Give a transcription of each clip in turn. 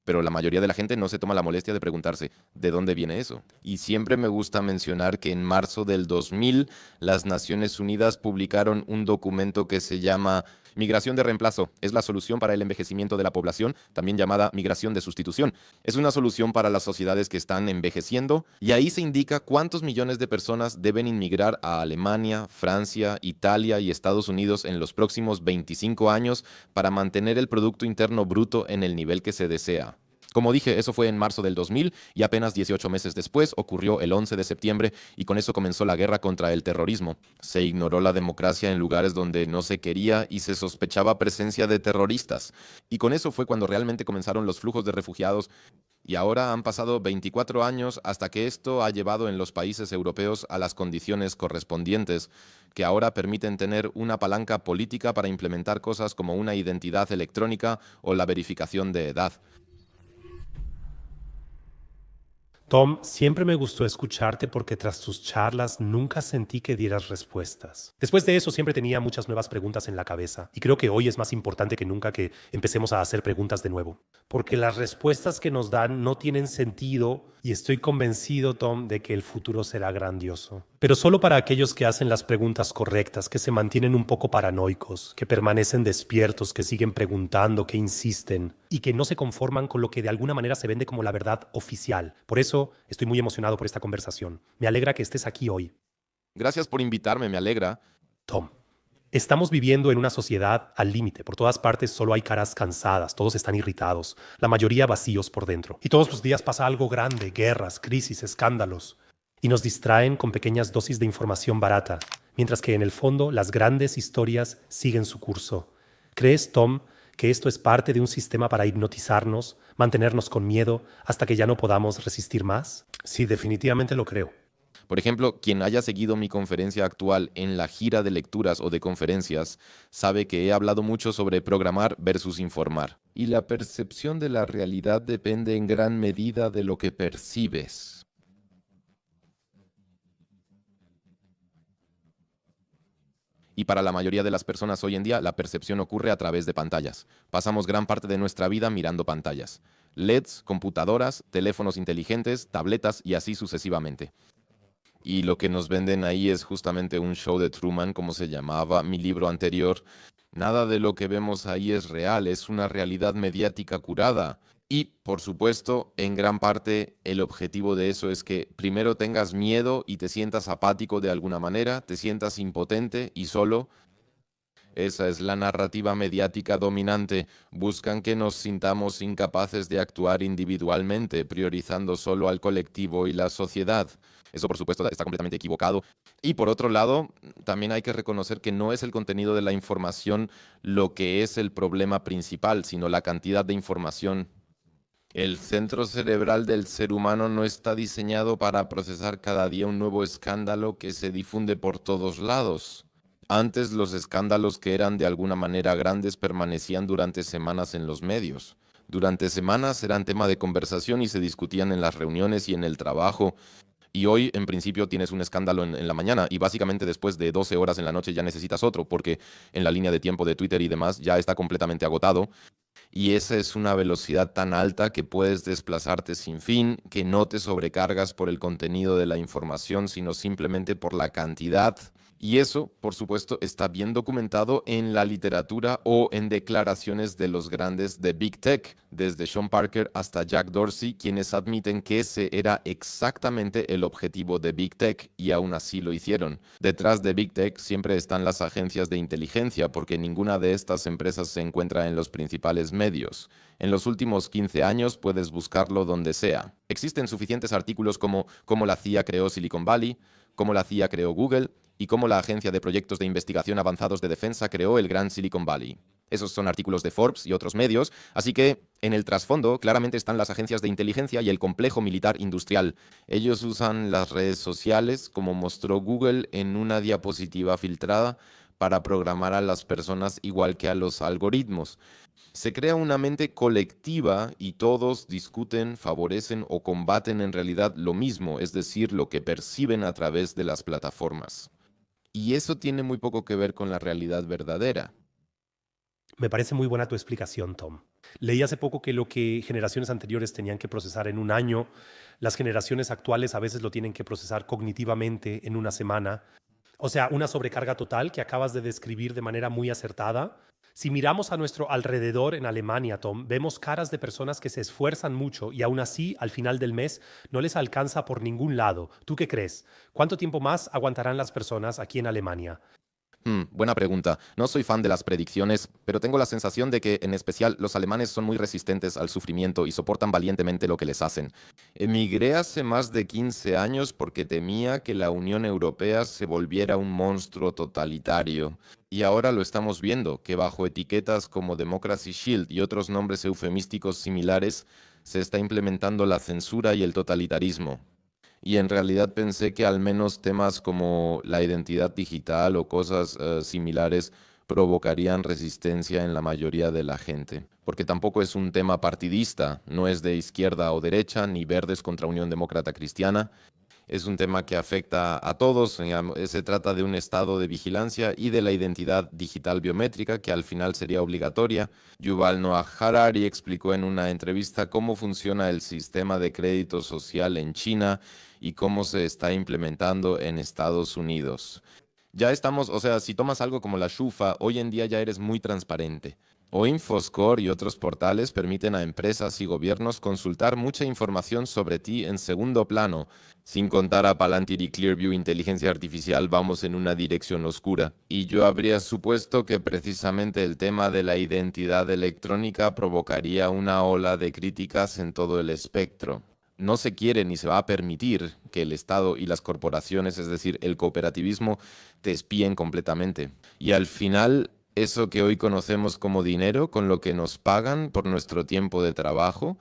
pero la mayoría de la gente no se toma la molestia de preguntarse de dónde viene eso. Y siempre me gusta mencionar que en marzo del 2000 las Naciones Unidas publicaron un documento que se llama Migración de reemplazo. Es la solución para el envejecimiento de la población, también llamada migración de sustitución. Es una solución para las sociedades que están envejeciendo y ahí se indica cuántos millones de personas deben inmigrar a Alemania, Francia, Italia y Estados Unidos en los próximos 25 años para mantener el Producto Interno Bruto en el nivel que se desea. Como dije, eso fue en marzo del 2000 y apenas 18 meses después ocurrió el 11 de septiembre y con eso comenzó la guerra contra el terrorismo. Se ignoró la democracia en lugares donde no se quería y se sospechaba presencia de terroristas. Y con eso fue cuando realmente comenzaron los flujos de refugiados y ahora han pasado 24 años hasta que esto ha llevado en los países europeos a las condiciones correspondientes, que ahora permiten tener una palanca política para implementar cosas como una identidad electrónica o la verificación de edad. Tom, siempre me gustó escucharte porque tras tus charlas nunca sentí que dieras respuestas. Después de eso siempre tenía muchas nuevas preguntas en la cabeza y creo que hoy es más importante que nunca que empecemos a hacer preguntas de nuevo. Porque las respuestas que nos dan no tienen sentido y estoy convencido, Tom, de que el futuro será grandioso. Pero solo para aquellos que hacen las preguntas correctas, que se mantienen un poco paranoicos, que permanecen despiertos, que siguen preguntando, que insisten y que no se conforman con lo que de alguna manera se vende como la verdad oficial. Por eso estoy muy emocionado por esta conversación. Me alegra que estés aquí hoy. Gracias por invitarme, me alegra. Tom, estamos viviendo en una sociedad al límite. Por todas partes solo hay caras cansadas, todos están irritados, la mayoría vacíos por dentro. Y todos los días pasa algo grande, guerras, crisis, escándalos. Y nos distraen con pequeñas dosis de información barata, mientras que en el fondo las grandes historias siguen su curso. ¿Crees, Tom, que esto es parte de un sistema para hipnotizarnos, mantenernos con miedo hasta que ya no podamos resistir más? Sí, definitivamente lo creo. Por ejemplo, quien haya seguido mi conferencia actual en la gira de lecturas o de conferencias, sabe que he hablado mucho sobre programar versus informar. Y la percepción de la realidad depende en gran medida de lo que percibes. Y para la mayoría de las personas hoy en día, la percepción ocurre a través de pantallas. Pasamos gran parte de nuestra vida mirando pantallas. LEDs, computadoras, teléfonos inteligentes, tabletas y así sucesivamente. Y lo que nos venden ahí es justamente un show de Truman, como se llamaba mi libro anterior. Nada de lo que vemos ahí es real, es una realidad mediática curada. Y, por supuesto, en gran parte el objetivo de eso es que primero tengas miedo y te sientas apático de alguna manera, te sientas impotente y solo. Esa es la narrativa mediática dominante. Buscan que nos sintamos incapaces de actuar individualmente, priorizando solo al colectivo y la sociedad. Eso, por supuesto, está completamente equivocado. Y por otro lado, también hay que reconocer que no es el contenido de la información lo que es el problema principal, sino la cantidad de información. El centro cerebral del ser humano no está diseñado para procesar cada día un nuevo escándalo que se difunde por todos lados. Antes los escándalos que eran de alguna manera grandes permanecían durante semanas en los medios. Durante semanas eran tema de conversación y se discutían en las reuniones y en el trabajo. Y hoy, en principio, tienes un escándalo en la mañana y básicamente después de 12 horas en la noche ya necesitas otro porque en la línea de tiempo de Twitter y demás ya está completamente agotado. Y esa es una velocidad tan alta que puedes desplazarte sin fin, que no te sobrecargas por el contenido de la información, sino simplemente por la cantidad. Y eso, por supuesto, está bien documentado en la literatura o en declaraciones de los grandes de Big Tech, desde Sean Parker hasta Jack Dorsey, quienes admiten que ese era exactamente el objetivo de Big Tech y aún así lo hicieron. Detrás de Big Tech siempre están las agencias de inteligencia porque ninguna de estas empresas se encuentra en los principales medios. En los últimos 15 años puedes buscarlo donde sea. Existen suficientes artículos como cómo la CIA creó Silicon Valley, cómo la CIA creó Google y cómo la Agencia de Proyectos de Investigación Avanzados de Defensa creó el Gran Silicon Valley. Esos son artículos de Forbes y otros medios, así que en el trasfondo claramente están las agencias de inteligencia y el complejo militar industrial. Ellos usan las redes sociales, como mostró Google en una diapositiva filtrada, para programar a las personas igual que a los algoritmos. Se crea una mente colectiva y todos discuten, favorecen o combaten en realidad lo mismo, es decir, lo que perciben a través de las plataformas. Y eso tiene muy poco que ver con la realidad verdadera. Me parece muy buena tu explicación, Tom. Leí hace poco que lo que generaciones anteriores tenían que procesar en un año, las generaciones actuales a veces lo tienen que procesar cognitivamente en una semana. O sea, una sobrecarga total que acabas de describir de manera muy acertada. Si miramos a nuestro alrededor en Alemania, Tom, vemos caras de personas que se esfuerzan mucho y aún así, al final del mes, no les alcanza por ningún lado. ¿Tú qué crees? ¿Cuánto tiempo más aguantarán las personas aquí en Alemania? Buena pregunta. No soy fan de las predicciones, pero tengo la sensación de que, en especial, los alemanes son muy resistentes al sufrimiento y soportan valientemente lo que les hacen. Emigré hace más de 15 años porque temía que la Unión Europea se volviera un monstruo totalitario. Y ahora lo estamos viendo, que bajo etiquetas como Democracy Shield y otros nombres eufemísticos similares, se está implementando la censura y el totalitarismo. Y en realidad pensé que al menos temas como la identidad digital o cosas similares provocarían resistencia en la mayoría de la gente. Porque tampoco es un tema partidista, no es de izquierda o derecha, ni verdes contra Unión Demócrata Cristiana. Es un tema que afecta a todos. Se trata de un estado de vigilancia y de la identidad digital biométrica que al final sería obligatoria. Yuval Noah Harari explicó en una entrevista cómo funciona el sistema de crédito social en China y cómo se está implementando en Estados Unidos. Ya estamos, o sea, si tomas algo como la Shufa, hoy en día ya eres muy transparente. O Infoscore y otros portales permiten a empresas y gobiernos consultar mucha información sobre ti en segundo plano. Sin contar a Palantir y Clearview Inteligencia Artificial, vamos en una dirección oscura. Y yo habría supuesto que precisamente el tema de la identidad electrónica provocaría una ola de críticas en todo el espectro. No se quiere ni se va a permitir que el Estado y las corporaciones, es decir, el cooperativismo, te espíen completamente. Y al final, eso que hoy conocemos como dinero, con lo que nos pagan por nuestro tiempo de trabajo,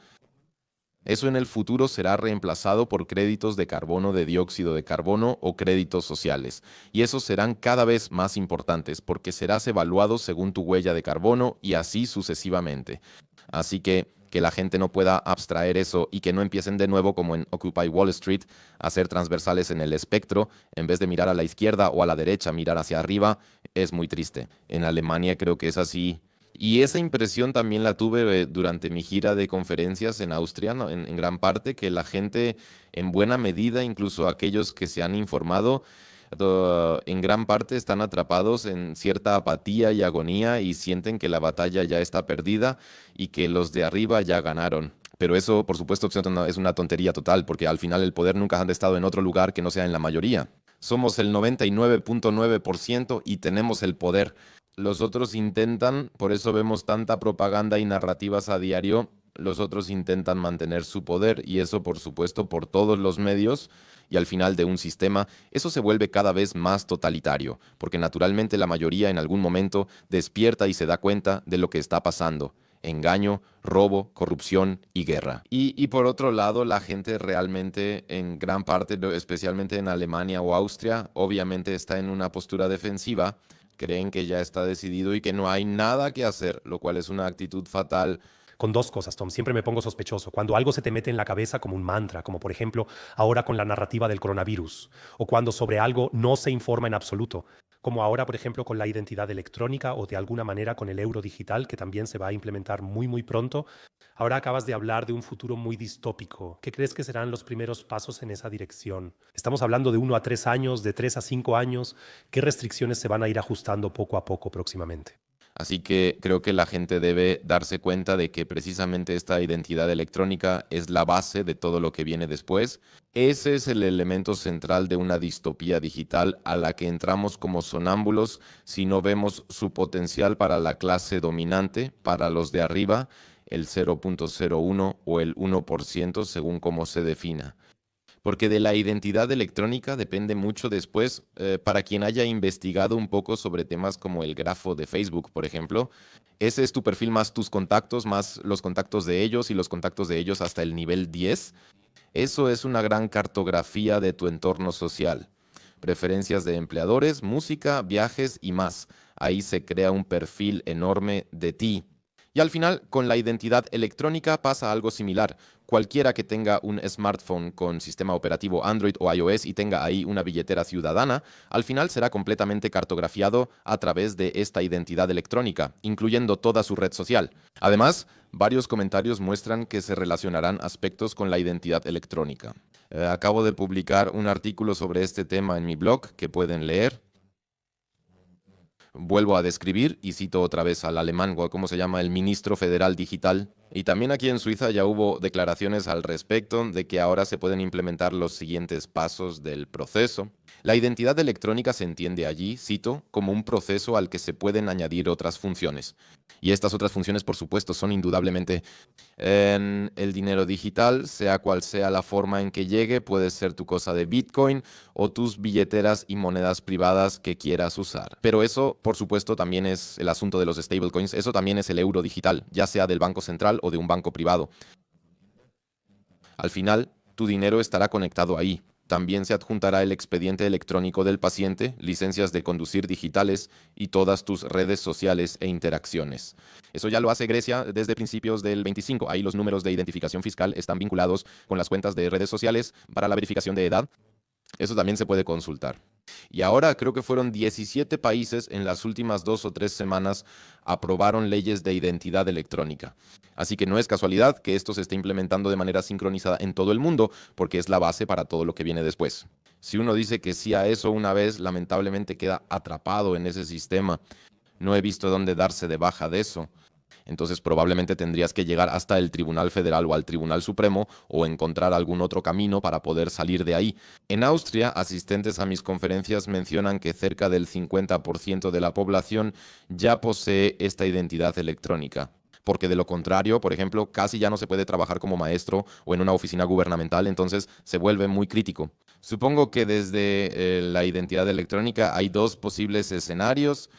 eso en el futuro será reemplazado por créditos de carbono, de dióxido de carbono o créditos sociales. Y esos serán cada vez más importantes porque serás evaluado según tu huella de carbono y así sucesivamente. Así que la gente no pueda abstraer eso y que no empiecen de nuevo como en Occupy Wall Street a ser transversales en el espectro, en vez de mirar a la izquierda o a la derecha, mirar hacia arriba, es muy triste. En Alemania creo que es así. Y esa impresión también la tuve durante mi gira de conferencias en Austria, ¿no? En gran parte, que la gente, en buena medida, incluso aquellos que se han informado, en gran parte están atrapados en cierta apatía y agonía y sienten que la batalla ya está perdida y que los de arriba ya ganaron. Pero eso, por supuesto, es una tontería total, porque al final el poder nunca ha estado en otro lugar que no sea en la mayoría. Somos el 99.9% y tenemos el poder. Los otros intentan, por eso vemos tanta propaganda y narrativas a diario, los otros intentan mantener su poder y eso, por supuesto, por todos los medios y al final de un sistema, eso se vuelve cada vez más totalitario, porque naturalmente la mayoría en algún momento despierta y se da cuenta de lo que está pasando. Engaño, robo, corrupción y guerra. Y por otro lado, la gente realmente en gran parte, especialmente en Alemania o Austria, obviamente está en una postura defensiva, creen que ya está decidido y que no hay nada que hacer, lo cual es una actitud fatal. Con dos cosas, Tom. Siempre me pongo sospechoso. Cuando algo se te mete en la cabeza como un mantra, como por ejemplo ahora con la narrativa del coronavirus, o cuando sobre algo no se informa en absoluto, como ahora, por ejemplo, con la identidad electrónica o de alguna manera con el euro digital, que también se va a implementar muy, muy pronto. Ahora acabas de hablar de un futuro muy distópico. ¿Qué crees que serán los primeros pasos en esa dirección? Estamos hablando de 1 a 3 años, de 3 a 5 años. ¿Qué restricciones se van a ir ajustando poco a poco próximamente? Así que creo que la gente debe darse cuenta de que precisamente esta identidad electrónica es la base de todo lo que viene después. Ese es el elemento central de una distopía digital a la que entramos como sonámbulos si no vemos su potencial para la clase dominante, para los de arriba, el 0.01 o el 1% según cómo se defina. Porque de la identidad electrónica depende mucho después, para quien haya investigado un poco sobre temas como el grafo de Facebook, por ejemplo, ese es tu perfil más tus contactos, más los contactos de ellos y los contactos de ellos hasta el nivel 10. Eso es una gran cartografía de tu entorno social. Preferencias de empleadores, música, viajes y más. Ahí se crea un perfil enorme de ti. Y al final, con la identidad electrónica pasa algo similar. Cualquiera que tenga un smartphone con sistema operativo Android o iOS y tenga ahí una billetera ciudadana, al final será completamente cartografiado a través de esta identidad electrónica, incluyendo toda su red social. Además, varios comentarios muestran que se relacionarán aspectos con la identidad electrónica. Acabo de publicar un artículo sobre este tema en mi blog que pueden leer. Vuelvo a describir y cito otra vez al alemán, ¿cómo se llama? El ministro federal digital. Y también aquí en Suiza ya hubo declaraciones al respecto de que ahora se pueden implementar los siguientes pasos del proceso. La identidad electrónica se entiende allí, cito, como un proceso al que se pueden añadir otras funciones. Y estas otras funciones, por supuesto, son indudablemente en el dinero digital, sea cual sea la forma en que llegue, puede ser tu cosa de Bitcoin o tus billeteras y monedas privadas que quieras usar. Pero eso, por supuesto, también es el asunto de los stablecoins, eso también es el euro digital, ya sea del Banco Central o de un banco privado. Al final, tu dinero estará conectado ahí. También se adjuntará el expediente electrónico del paciente, licencias de conducir digitales y todas tus redes sociales e interacciones. Eso ya lo hace Grecia desde principios del 25. Ahí los números de identificación fiscal están vinculados con las cuentas de redes sociales para la verificación de edad. Eso también se puede consultar. Y ahora creo que fueron 17 países en las últimas 2 o 3 semanas aprobaron leyes de identidad electrónica. Así que no es casualidad que esto se esté implementando de manera sincronizada en todo el mundo, porque es la base para todo lo que viene después. Si uno dice que sí a eso una vez, lamentablemente queda atrapado en ese sistema. No he visto dónde darse de baja de eso. Entonces probablemente tendrías que llegar hasta el Tribunal Federal o al Tribunal Supremo o encontrar algún otro camino para poder salir de ahí. En Austria, asistentes a mis conferencias mencionan que cerca del 50% de la población ya posee esta identidad electrónica. Porque de lo contrario, por ejemplo, casi ya no se puede trabajar como maestro o en una oficina gubernamental, entonces se vuelve muy crítico. Supongo que desde la identidad electrónica hay dos posibles escenarios.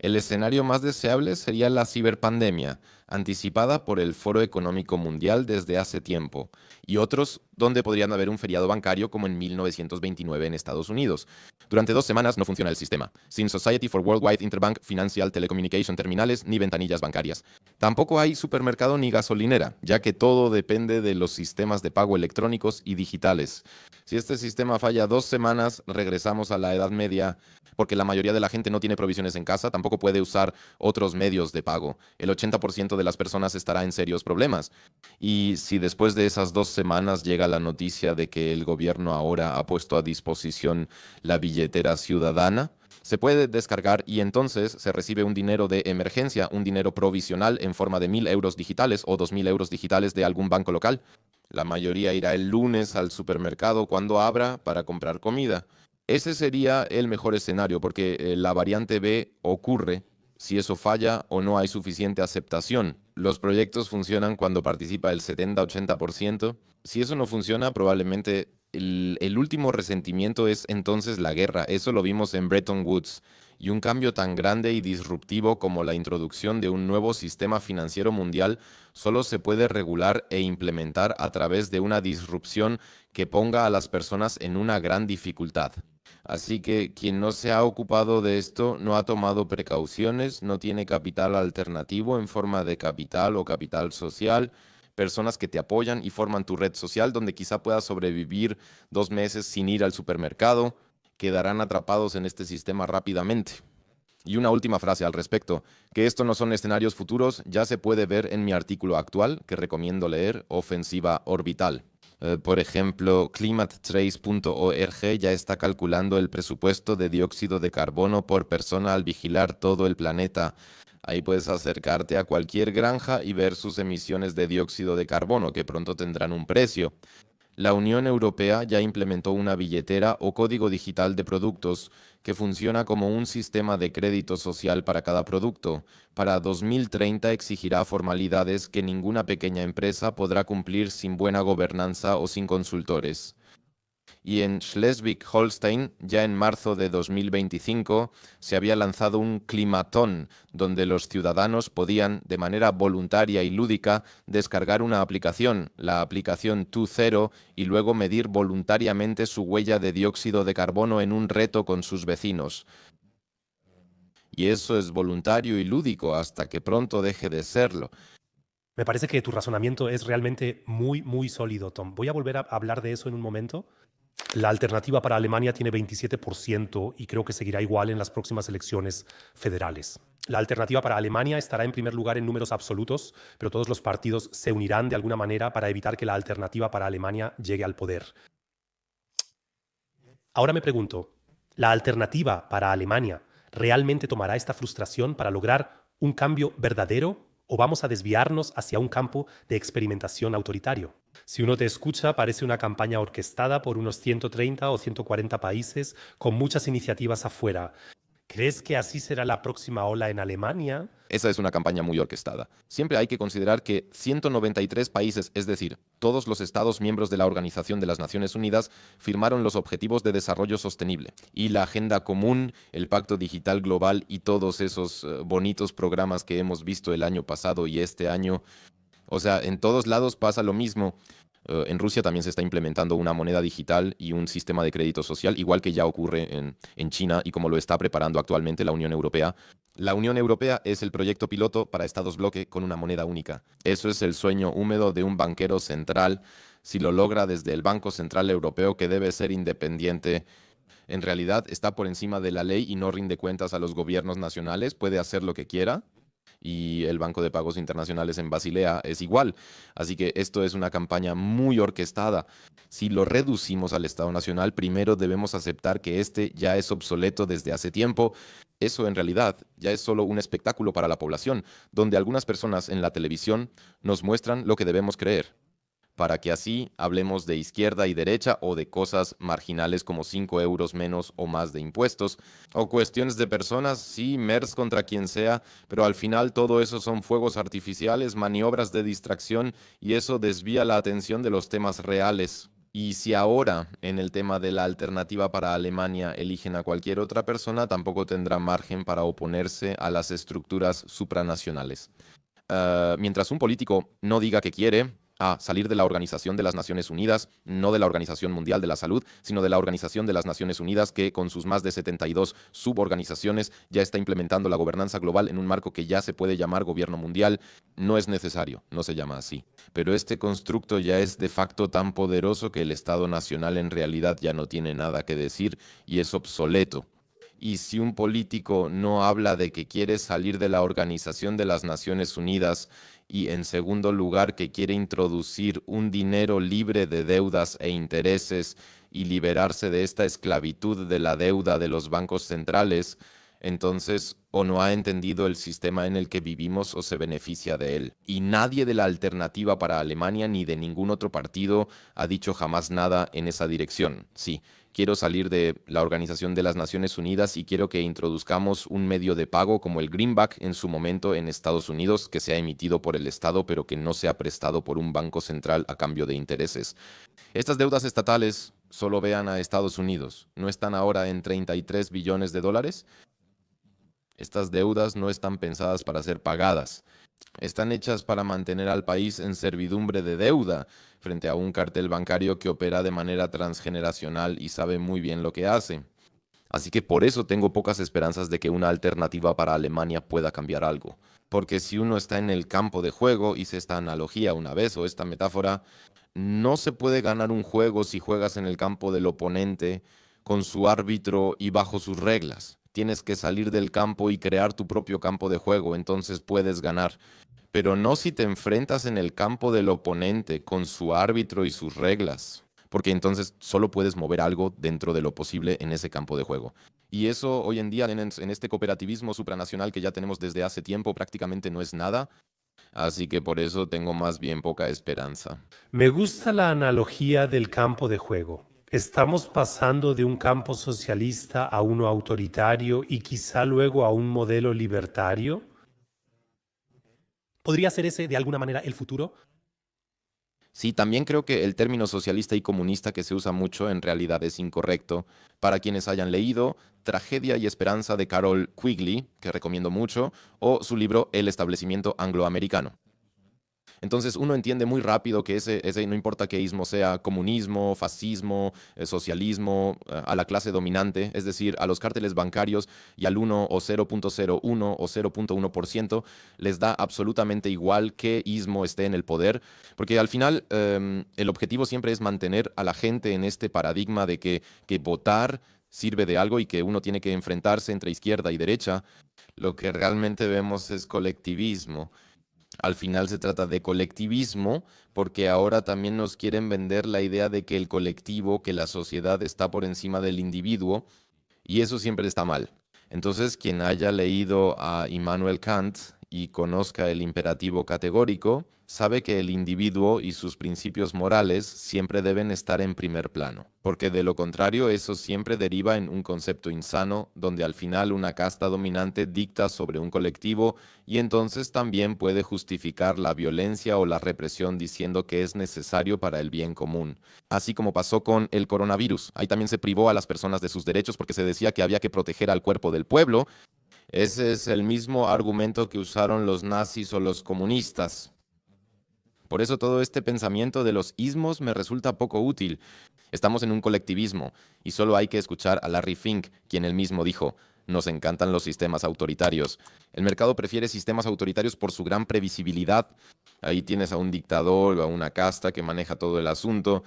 El escenario más deseable sería la ciberpandemia, anticipada por el Foro Económico Mundial desde hace tiempo, y otros donde podrían haber un feriado bancario como en 1929 en Estados Unidos. Durante 2 semanas no funciona el sistema, sin Society for Worldwide Interbank Financial Telecommunication terminales ni ventanillas bancarias. Tampoco hay supermercado ni gasolinera, ya que todo depende de los sistemas de pago electrónicos y digitales. Si este sistema falla 2 semanas, regresamos a la Edad Media, porque la mayoría de la gente no tiene provisiones en casa, tampoco puede usar otros medios de pago. El 80% de las personas estará en serios problemas. Y si después de esas 2 semanas llega la noticia de que el gobierno ahora ha puesto a disposición la billetera ciudadana, se puede descargar y entonces se recibe un dinero de emergencia, un dinero provisional en forma de 1.000 euros digitales o 2.000 euros digitales de algún banco local. La mayoría irá el lunes al supermercado cuando abra para comprar comida. Ese sería el mejor escenario porque la variante B ocurre si eso falla o no hay suficiente aceptación. Los proyectos funcionan cuando participa el 70-80%. Si eso no funciona, probablemente el último resentimiento es entonces la guerra. Eso lo vimos en Bretton Woods. Y un cambio tan grande y disruptivo como la introducción de un nuevo sistema financiero mundial solo se puede regular e implementar a través de una disrupción que ponga a las personas en una gran dificultad. Así que quien no se ha ocupado de esto no ha tomado precauciones, no tiene capital alternativo en forma de capital o capital social, personas que te apoyan y forman tu red social donde quizá puedas sobrevivir 2 meses sin ir al supermercado, quedarán atrapados en este sistema rápidamente. Y una última frase al respecto, que esto no son escenarios futuros, ya se puede ver en mi artículo actual, que recomiendo leer, Ofensiva Orbital. Por ejemplo, climatetrace.org ya está calculando el presupuesto de dióxido de carbono por persona al vigilar todo el planeta. Ahí puedes acercarte a cualquier granja y ver sus emisiones de dióxido de carbono, que pronto tendrán un precio. La Unión Europea ya implementó una billetera o código digital de productos que funciona como un sistema de crédito social para cada producto. Para 2030 exigirá formalidades que ninguna pequeña empresa podrá cumplir sin buena gobernanza o sin consultores. Y en Schleswig-Holstein, ya en marzo de 2025, se había lanzado un climatón, donde los ciudadanos podían, de manera voluntaria y lúdica, descargar una aplicación, la aplicación Tu0, y luego medir voluntariamente su huella de dióxido de carbono en un reto con sus vecinos. Y eso es voluntario y lúdico hasta que pronto deje de serlo. Me parece que tu razonamiento es realmente muy, muy sólido, Tom. Voy a volver a hablar de eso en un momento. La alternativa para Alemania tiene 27% y creo que seguirá igual en las próximas elecciones federales. La alternativa para Alemania estará en primer lugar en números absolutos, pero todos los partidos se unirán de alguna manera para evitar que la alternativa para Alemania llegue al poder. Ahora me pregunto, ¿la alternativa para Alemania realmente tomará esta frustración para lograr un cambio verdadero o vamos a desviarnos hacia un campo de experimentación autoritario? Si uno te escucha, parece una campaña orquestada por unos 130 o 140 países con muchas iniciativas afuera. ¿Crees que así será la próxima ola en Alemania? Esa es una campaña muy orquestada. Siempre hay que considerar que 193 países, es decir, todos los Estados miembros de la Organización de las Naciones Unidas, firmaron los Objetivos de Desarrollo Sostenible. Y la Agenda Común, el Pacto Digital Global y todos esos bonitos programas que hemos visto el año pasado y este año. O sea, en todos lados pasa lo mismo. En Rusia también se está implementando una moneda digital y un sistema de crédito social, igual que ya ocurre en China y como lo está preparando actualmente la Unión Europea. La Unión Europea es el proyecto piloto para estados bloque con una moneda única. Eso es el sueño húmedo de un banquero central. Si lo logra desde el Banco Central Europeo, que debe ser independiente, en realidad está por encima de la ley y no rinde cuentas a los gobiernos nacionales, puede hacer lo que quiera y el Banco de Pagos Internacionales en Basilea es igual. Así que esto es una campaña muy orquestada. Si lo reducimos al Estado Nacional, primero debemos aceptar que este ya es obsoleto desde hace tiempo. Eso en realidad ya es solo un espectáculo para la población, donde algunas personas en la televisión nos muestran lo que debemos creer, para que así hablemos de izquierda y derecha o de cosas marginales como 5 euros menos o más de impuestos, o cuestiones de personas, sí, MERS contra quien sea, pero al final todo eso son fuegos artificiales, maniobras de distracción y eso desvía la atención de los temas reales. Y si ahora en el tema de la alternativa para Alemania eligen a cualquier otra persona, tampoco tendrá margen para oponerse a las estructuras supranacionales. Mientras un político no diga que quiere salir de la Organización de las Naciones Unidas, no de la Organización Mundial de la Salud, sino de la Organización de las Naciones Unidas, que con sus más de 72 suborganizaciones ya está implementando la gobernanza global en un marco que ya se puede llamar gobierno mundial. No es necesario, no se llama así. Pero este constructo ya es de facto tan poderoso que el Estado Nacional en realidad ya no tiene nada que decir y es obsoleto. Y si un político no habla de que quiere salir de la Organización de las Naciones Unidas y en segundo lugar que quiere introducir un dinero libre de deudas e intereses y liberarse de esta esclavitud de la deuda de los bancos centrales, entonces o no ha entendido el sistema en el que vivimos o se beneficia de él. Y nadie de la alternativa para Alemania ni de ningún otro partido ha dicho jamás nada en esa dirección. Sí, quiero salir de la Organización de las Naciones Unidas y quiero que introduzcamos un medio de pago como el Greenback en su momento en Estados Unidos, que sea emitido por el Estado, pero que no sea prestado por un banco central a cambio de intereses. Estas deudas estatales solo vean a Estados Unidos. ¿No están ahora en 33 billones de dólares? Estas deudas no están pensadas para ser pagadas. Están hechas para mantener al país en servidumbre de deuda frente a un cartel bancario que opera de manera transgeneracional y sabe muy bien lo que hace. Así que por eso tengo pocas esperanzas de que una alternativa para Alemania pueda cambiar algo. Porque si uno está en el campo de juego, hice esta analogía una vez o esta metáfora, no se puede ganar un juego si juegas en el campo del oponente con su árbitro y bajo sus reglas. Tienes que salir del campo y crear tu propio campo de juego, entonces puedes ganar. Pero no si te enfrentas en el campo del oponente con su árbitro y sus reglas, porque entonces solo puedes mover algo dentro de lo posible en ese campo de juego. Y eso hoy en día en este cooperativismo supranacional que ya tenemos desde hace tiempo prácticamente no es nada, así que por eso tengo más bien poca esperanza. Me gusta la analogía del campo de juego. Estamos pasando de un campo socialista a uno autoritario y quizá luego a un modelo libertario. ¿Podría ser ese de alguna manera el futuro? Sí, también creo que el término socialista y comunista que se usa mucho en realidad es incorrecto. Para quienes hayan leído Tragedia y Esperanza de Carol Quigley, que recomiendo mucho, o su libro El establecimiento angloamericano. Entonces uno entiende muy rápido que ese no importa qué ismo sea, comunismo, fascismo, socialismo, a la clase dominante, es decir, a los cárteles bancarios y al 1 o 0.01 o 0.1%, les da absolutamente igual qué ismo esté en el poder, porque al final el objetivo siempre es mantener a la gente en este paradigma de que votar sirve de algo y que uno tiene que enfrentarse entre izquierda y derecha. Lo que realmente vemos es colectivismo. Al final se trata de colectivismo porque ahora también nos quieren vender la idea de que el colectivo, que la sociedad está por encima del individuo y eso siempre está mal. Entonces, quien haya leído a Immanuel Kant y conozca el imperativo categórico, sabe que el individuo y sus principios morales siempre deben estar en primer plano, porque de lo contrario eso siempre deriva en un concepto insano, donde al final una casta dominante dicta sobre un colectivo y entonces también puede justificar la violencia o la represión diciendo que es necesario para el bien común. Así como pasó con el coronavirus. Ahí también se privó a las personas de sus derechos porque se decía que había que proteger al cuerpo del pueblo. Ese es el mismo argumento que usaron los nazis o los comunistas. Por eso todo este pensamiento de los ismos me resulta poco útil. Estamos en un colectivismo y solo hay que escuchar a Larry Fink, quien él mismo dijo: nos encantan los sistemas autoritarios. El mercado prefiere sistemas autoritarios por su gran previsibilidad. Ahí tienes a un dictador o a una casta que maneja todo el asunto.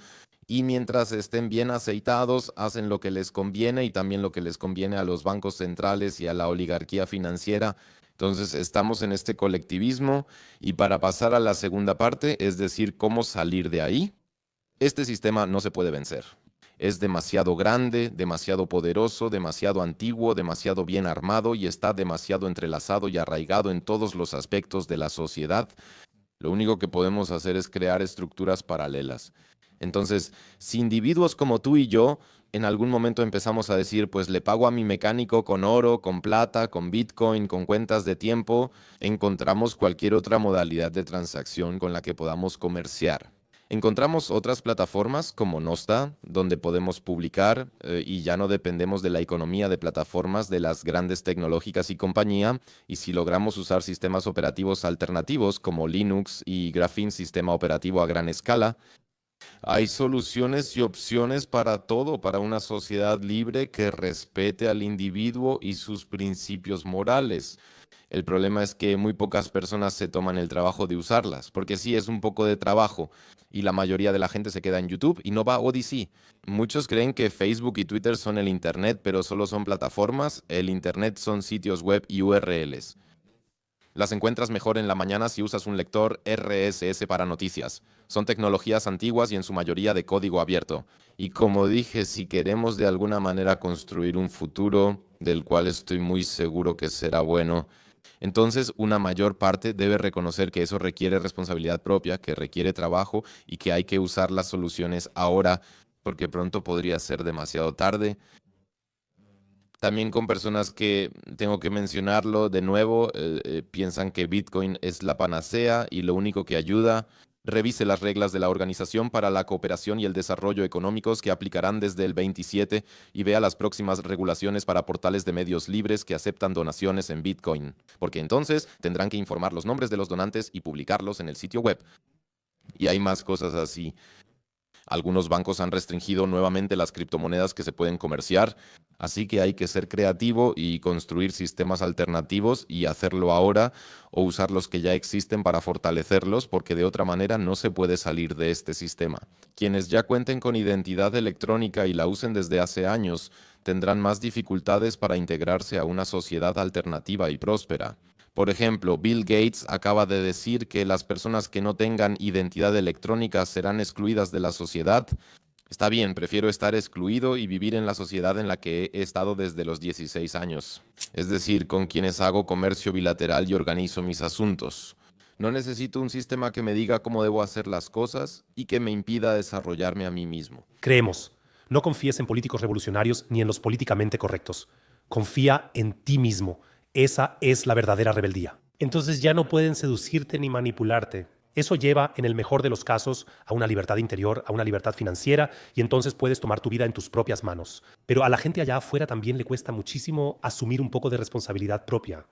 Y mientras estén bien aceitados, hacen lo que les conviene y también lo que les conviene a los bancos centrales y a la oligarquía financiera. Entonces estamos en este colectivismo y para pasar a la segunda parte, es decir, cómo salir de ahí, este sistema no se puede vencer. Es demasiado grande, demasiado poderoso, demasiado antiguo, demasiado bien armado y está demasiado entrelazado y arraigado en todos los aspectos de la sociedad. Lo único que podemos hacer es crear estructuras paralelas. Entonces, si individuos como tú y yo en algún momento empezamos a decir, pues le pago a mi mecánico con oro, con plata, con Bitcoin, con cuentas de tiempo, encontramos cualquier otra modalidad de transacción con la que podamos comerciar. Encontramos otras plataformas como Nostra, donde podemos publicar y ya no dependemos de la economía de plataformas de las grandes tecnológicas y compañía. Y si logramos usar sistemas operativos alternativos como Linux y Graphene sistema operativo a gran escala, hay soluciones y opciones para todo, para una sociedad libre que respete al individuo y sus principios morales. El problema es que muy pocas personas se toman el trabajo de usarlas, porque sí es un poco de trabajo y la mayoría de la gente se queda en YouTube y no va a Odyssey. Muchos creen que Facebook y Twitter son el Internet, pero solo son plataformas. El Internet son sitios web y URLs. Las encuentras mejor en la mañana si usas un lector RSS para noticias. Son tecnologías antiguas y en su mayoría de código abierto. Y como dije, si queremos de alguna manera construir un futuro del cual estoy muy seguro que será bueno, entonces una mayor parte debe reconocer que eso requiere responsabilidad propia, que requiere trabajo y que hay que usar las soluciones ahora, porque pronto podría ser demasiado tarde. También con personas que, tengo que mencionarlo de nuevo, piensan que Bitcoin es la panacea y lo único que ayuda. Revise las reglas de la Organización para la Cooperación y el Desarrollo Económicos que aplicarán desde el 27 y vea las próximas regulaciones para portales de medios libres que aceptan donaciones en Bitcoin, porque entonces tendrán que informar los nombres de los donantes y publicarlos en el sitio web. Y hay más cosas así. Algunos bancos han restringido nuevamente las criptomonedas que se pueden comerciar, así que hay que ser creativo y construir sistemas alternativos y hacerlo ahora o usar los que ya existen para fortalecerlos, porque de otra manera no se puede salir de este sistema. Quienes ya cuenten con identidad electrónica y la usen desde hace años tendrán más dificultades para integrarse a una sociedad alternativa y próspera. Por ejemplo, Bill Gates acaba de decir que las personas que no tengan identidad electrónica serán excluidas de la sociedad. Está bien, prefiero estar excluido y vivir en la sociedad en la que he estado desde los 16 años. Es decir, con quienes hago comercio bilateral y organizo mis asuntos. No necesito un sistema que me diga cómo debo hacer las cosas y que me impida desarrollarme a mí mismo. Creemos. No confíes en políticos revolucionarios ni en los políticamente correctos. Confía en ti mismo. Esa es la verdadera rebeldía. Entonces ya no pueden seducirte ni manipularte. Eso lleva, en el mejor de los casos, a una libertad interior, a una libertad financiera, y entonces puedes tomar tu vida en tus propias manos. Pero a la gente allá afuera también le cuesta muchísimo asumir un poco de responsabilidad propia.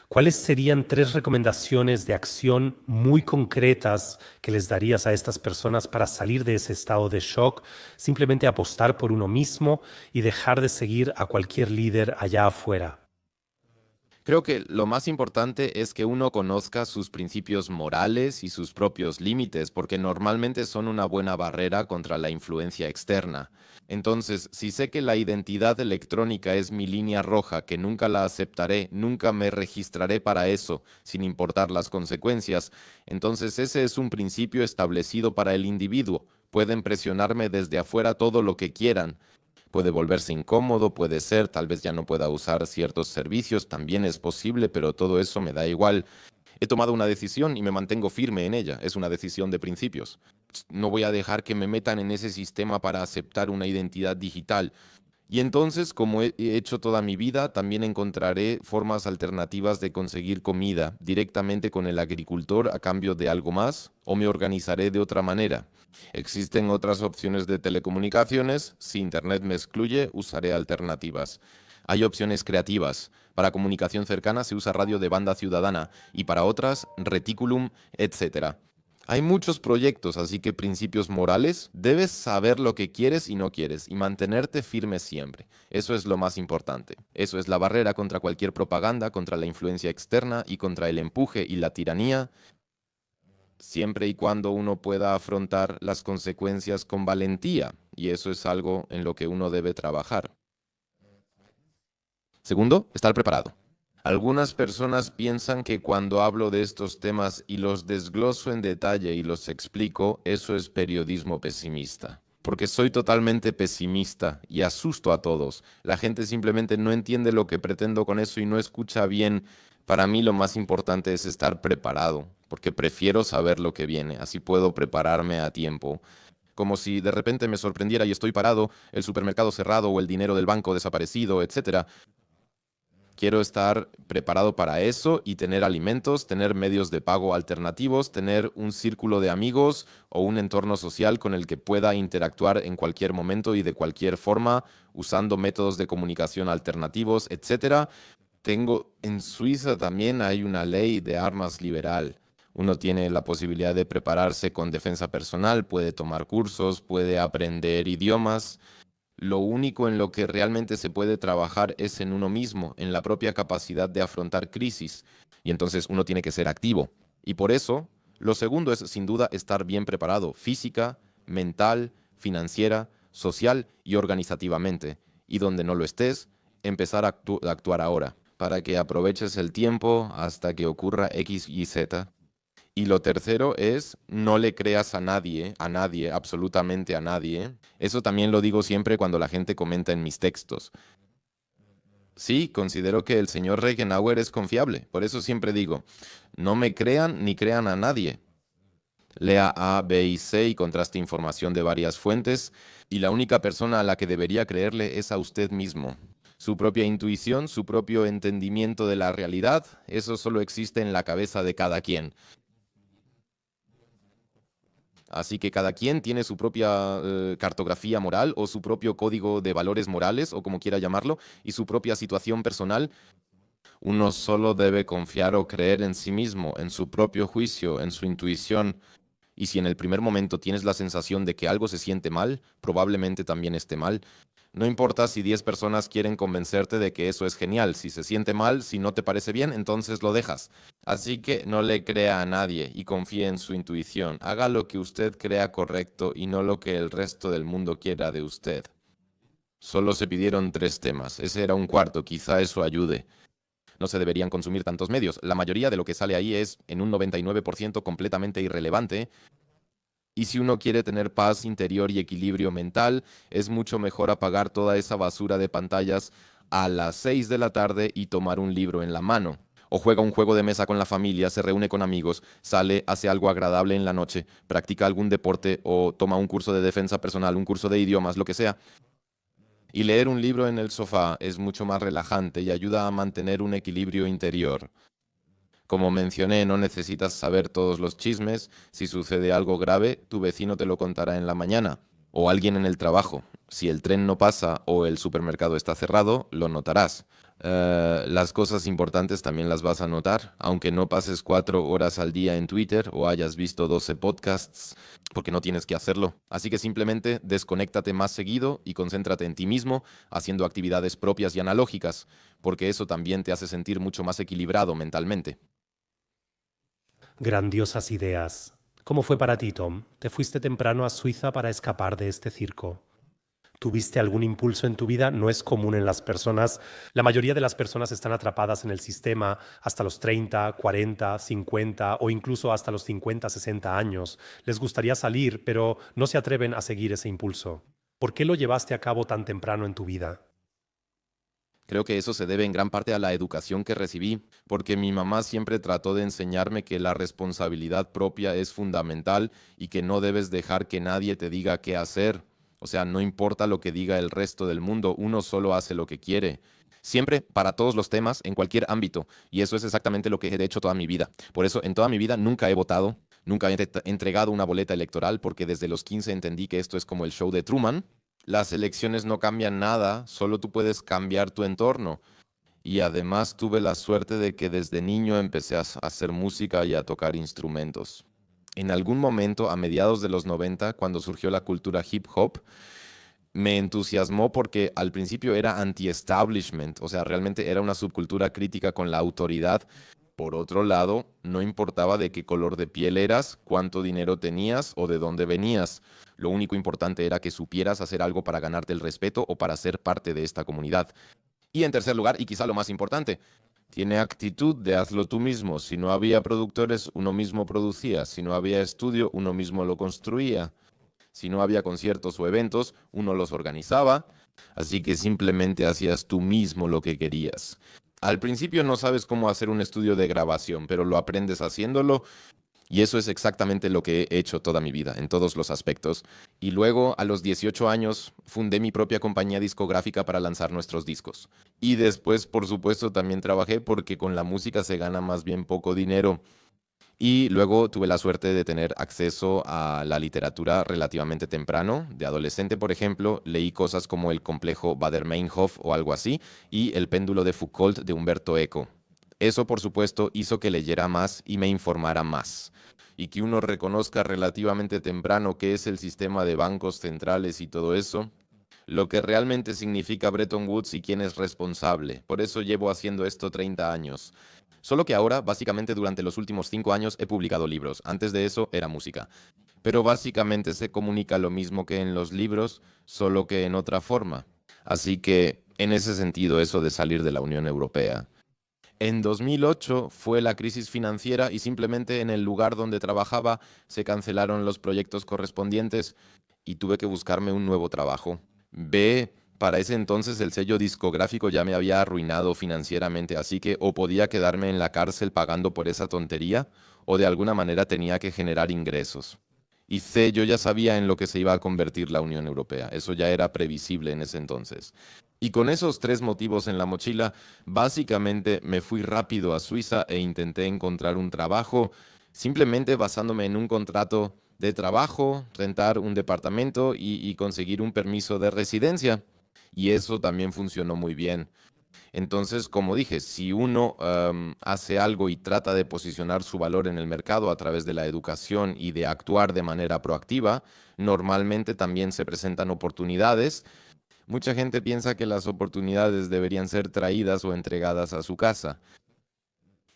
¿Cuáles serían 3 recomendaciones de acción muy concretas que les darías a estas personas para salir de ese estado de shock, simplemente apostar por uno mismo y dejar de seguir a cualquier líder allá afuera? Creo que lo más importante es que uno conozca sus principios morales y sus propios límites, porque normalmente son una buena barrera contra la influencia externa. Entonces, si sé que la identidad electrónica es mi línea roja, que nunca la aceptaré, nunca me registraré para eso, sin importar las consecuencias, entonces ese es un principio establecido para el individuo. Pueden presionarme desde afuera todo lo que quieran. Puede volverse incómodo, puede ser, tal vez ya no pueda usar ciertos servicios, también es posible, pero todo eso me da igual. He tomado una decisión y me mantengo firme en ella, es una decisión de principios. No voy a dejar que me metan en ese sistema para aceptar una identidad digital. Y entonces, como he hecho toda mi vida, también encontraré formas alternativas de conseguir comida directamente con el agricultor a cambio de algo más, o me organizaré de otra manera. Existen otras opciones de telecomunicaciones, si Internet me excluye, usaré alternativas. Hay opciones creativas. Para comunicación cercana se usa radio de banda ciudadana y para otras, reticulum, etc. Hay muchos proyectos, así que principios morales, debes saber lo que quieres y no quieres y mantenerte firme siempre. Eso es lo más importante. Eso es la barrera contra cualquier propaganda, contra la influencia externa y contra el empuje y la tiranía, siempre y cuando uno pueda afrontar las consecuencias con valentía, y eso es algo en lo que uno debe trabajar. Segundo, estar preparado. Algunas personas piensan que cuando hablo de estos temas y los desgloso en detalle y los explico, eso es periodismo pesimista. Porque soy totalmente pesimista y asusto a todos. La gente simplemente no entiende lo que pretendo con eso y no escucha bien. Para mí lo más importante es estar preparado, porque prefiero saber lo que viene, así puedo prepararme a tiempo. Como si de repente me sorprendiera y estoy parado, el supermercado cerrado o el dinero del banco desaparecido, etcétera. Quiero estar preparado para eso y tener alimentos, tener medios de pago alternativos, tener un círculo de amigos o un entorno social con el que pueda interactuar en cualquier momento y de cualquier forma, usando métodos de comunicación alternativos, etcétera. En Suiza también hay una ley de armas liberal. Uno tiene la posibilidad de prepararse con defensa personal, puede tomar cursos, puede aprender idiomas. Lo único en lo que realmente se puede trabajar es en uno mismo, en la propia capacidad de afrontar crisis. Y entonces uno tiene que ser activo. Y por eso, lo segundo es sin duda estar bien preparado, física, mental, financiera, social y organizativamente. Y donde no lo estés, empezar a actuar ahora, para que aproveches el tiempo hasta que ocurra X y Z. Y lo tercero es, no le creas a nadie, absolutamente a nadie. Eso también lo digo siempre cuando la gente comenta en mis textos. Sí, considero que el señor Regenauer es confiable. Por eso siempre digo, no me crean ni crean a nadie. Lea A, B y C y contraste información de varias fuentes. Y la única persona a la que debería creerle es a usted mismo. Su propia intuición, su propio entendimiento de la realidad, eso solo existe en la cabeza de cada quien. Así que cada quien tiene su propia cartografía moral o su propio código de valores morales o como quiera llamarlo y su propia situación personal. Uno solo debe confiar o creer en sí mismo, en su propio juicio, en su intuición. Y si en el primer momento tienes la sensación de que algo se siente mal, probablemente también esté mal. No importa si 10 personas quieren convencerte de que eso es genial. Si se siente mal, si no te parece bien, entonces lo dejas. Así que no le crea a nadie y confíe en su intuición. Haga lo que usted crea correcto y no lo que el resto del mundo quiera de usted. Solo se pidieron 3 temas. Ese era un cuarto. Quizá eso ayude. No se deberían consumir tantos medios. La mayoría de lo que sale ahí es, en un 99%, completamente irrelevante. Y si uno quiere tener paz interior y equilibrio mental, es mucho mejor apagar toda esa basura de pantallas a las 6 de la tarde y tomar un libro en la mano. O juega un juego de mesa con la familia, se reúne con amigos, sale, hace algo agradable en la noche, practica algún deporte o toma un curso de defensa personal, un curso de idiomas, lo que sea. Y leer un libro en el sofá es mucho más relajante y ayuda a mantener un equilibrio interior. Como mencioné, no necesitas saber todos los chismes. Si sucede algo grave, tu vecino te lo contará en la mañana. O alguien en el trabajo. Si el tren no pasa o el supermercado está cerrado, lo notarás. Las cosas importantes también las vas a notar, aunque no pases 4 horas al día en Twitter o hayas visto 12 podcasts, porque no tienes que hacerlo. Así que simplemente desconéctate más seguido y concéntrate en ti mismo, haciendo actividades propias y analógicas, porque eso también te hace sentir mucho más equilibrado mentalmente. Grandiosas ideas. ¿Cómo fue para ti, Tom? ¿Te fuiste temprano a Suiza para escapar de este circo? ¿Tuviste algún impulso en tu vida? No es común en las personas. La mayoría de las personas están atrapadas en el sistema hasta los 30, 40, 50 o incluso hasta los 50, 60 años. Les gustaría salir, pero no se atreven a seguir ese impulso. ¿Por qué lo llevaste a cabo tan temprano en tu vida? Creo que eso se debe en gran parte a la educación que recibí, porque mi mamá siempre trató de enseñarme que la responsabilidad propia es fundamental y que no debes dejar que nadie te diga qué hacer. O sea, no importa lo que diga el resto del mundo, uno solo hace lo que quiere. Siempre, para todos los temas, en cualquier ámbito. Y eso es exactamente lo que he hecho toda mi vida. Por eso, en toda mi vida nunca he votado, nunca he entregado una boleta electoral, porque desde los 15 entendí que esto es como el show de Truman. Las elecciones no cambian nada, solo tú puedes cambiar tu entorno. Y además tuve la suerte de que desde niño empecé a hacer música y a tocar instrumentos. En algún momento, a mediados de los 90, cuando surgió la cultura hip hop, me entusiasmó porque al principio era anti-establishment, o sea, realmente era una subcultura crítica con la autoridad. Por otro lado, no importaba de qué color de piel eras, cuánto dinero tenías o de dónde venías. Lo único importante era que supieras hacer algo para ganarte el respeto o para ser parte de esta comunidad. Y en tercer lugar, y quizá lo más importante, tiene actitud de hazlo tú mismo. Si no había productores, uno mismo producía. Si no había estudio, uno mismo lo construía. Si no había conciertos o eventos, uno los organizaba. Así que simplemente hacías tú mismo lo que querías. Al principio no sabes cómo hacer un estudio de grabación, pero lo aprendes haciéndolo y eso es exactamente lo que he hecho toda mi vida, en todos los aspectos. Y luego, a los 18 años, fundé mi propia compañía discográfica para lanzar nuestros discos. Y después, por supuesto, también trabajé porque con la música se gana más bien poco dinero. Y luego tuve la suerte de tener acceso a la literatura relativamente temprano. De adolescente, por ejemplo, leí cosas como El complejo Baader-Meinhof o algo así, y El péndulo de Foucault de Humberto Eco. Eso, por supuesto, hizo que leyera más y me informara más. Y que uno reconozca relativamente temprano qué es el sistema de bancos centrales y todo eso, lo que realmente significa Bretton Woods y quién es responsable. Por eso llevo haciendo esto 30 años. Solo que ahora, básicamente durante los últimos 5 años, he publicado libros. Antes de eso era música. Pero básicamente se comunica lo mismo que en los libros, solo que en otra forma. Así que, en ese sentido, eso de salir de la Unión Europea. En 2008 fue la crisis financiera y simplemente en el lugar donde trabajaba se cancelaron los proyectos correspondientes y tuve que buscarme un nuevo trabajo. Para ese entonces el sello discográfico ya me había arruinado financieramente, así que o podía quedarme en la cárcel pagando por esa tontería, o de alguna manera tenía que generar ingresos. Y yo ya sabía en lo que se iba a convertir la Unión Europea, eso ya era previsible en ese entonces. Y con esos 3 motivos en la mochila, básicamente me fui rápido a Suiza e intenté encontrar un trabajo, simplemente basándome en un contrato de trabajo, rentar un departamento y conseguir un permiso de residencia. Y eso también funcionó muy bien. Entonces, como dije, si uno hace algo y trata de posicionar su valor en el mercado a través de la educación y de actuar de manera proactiva, normalmente también se presentan oportunidades. Mucha gente piensa que las oportunidades deberían ser traídas o entregadas a su casa.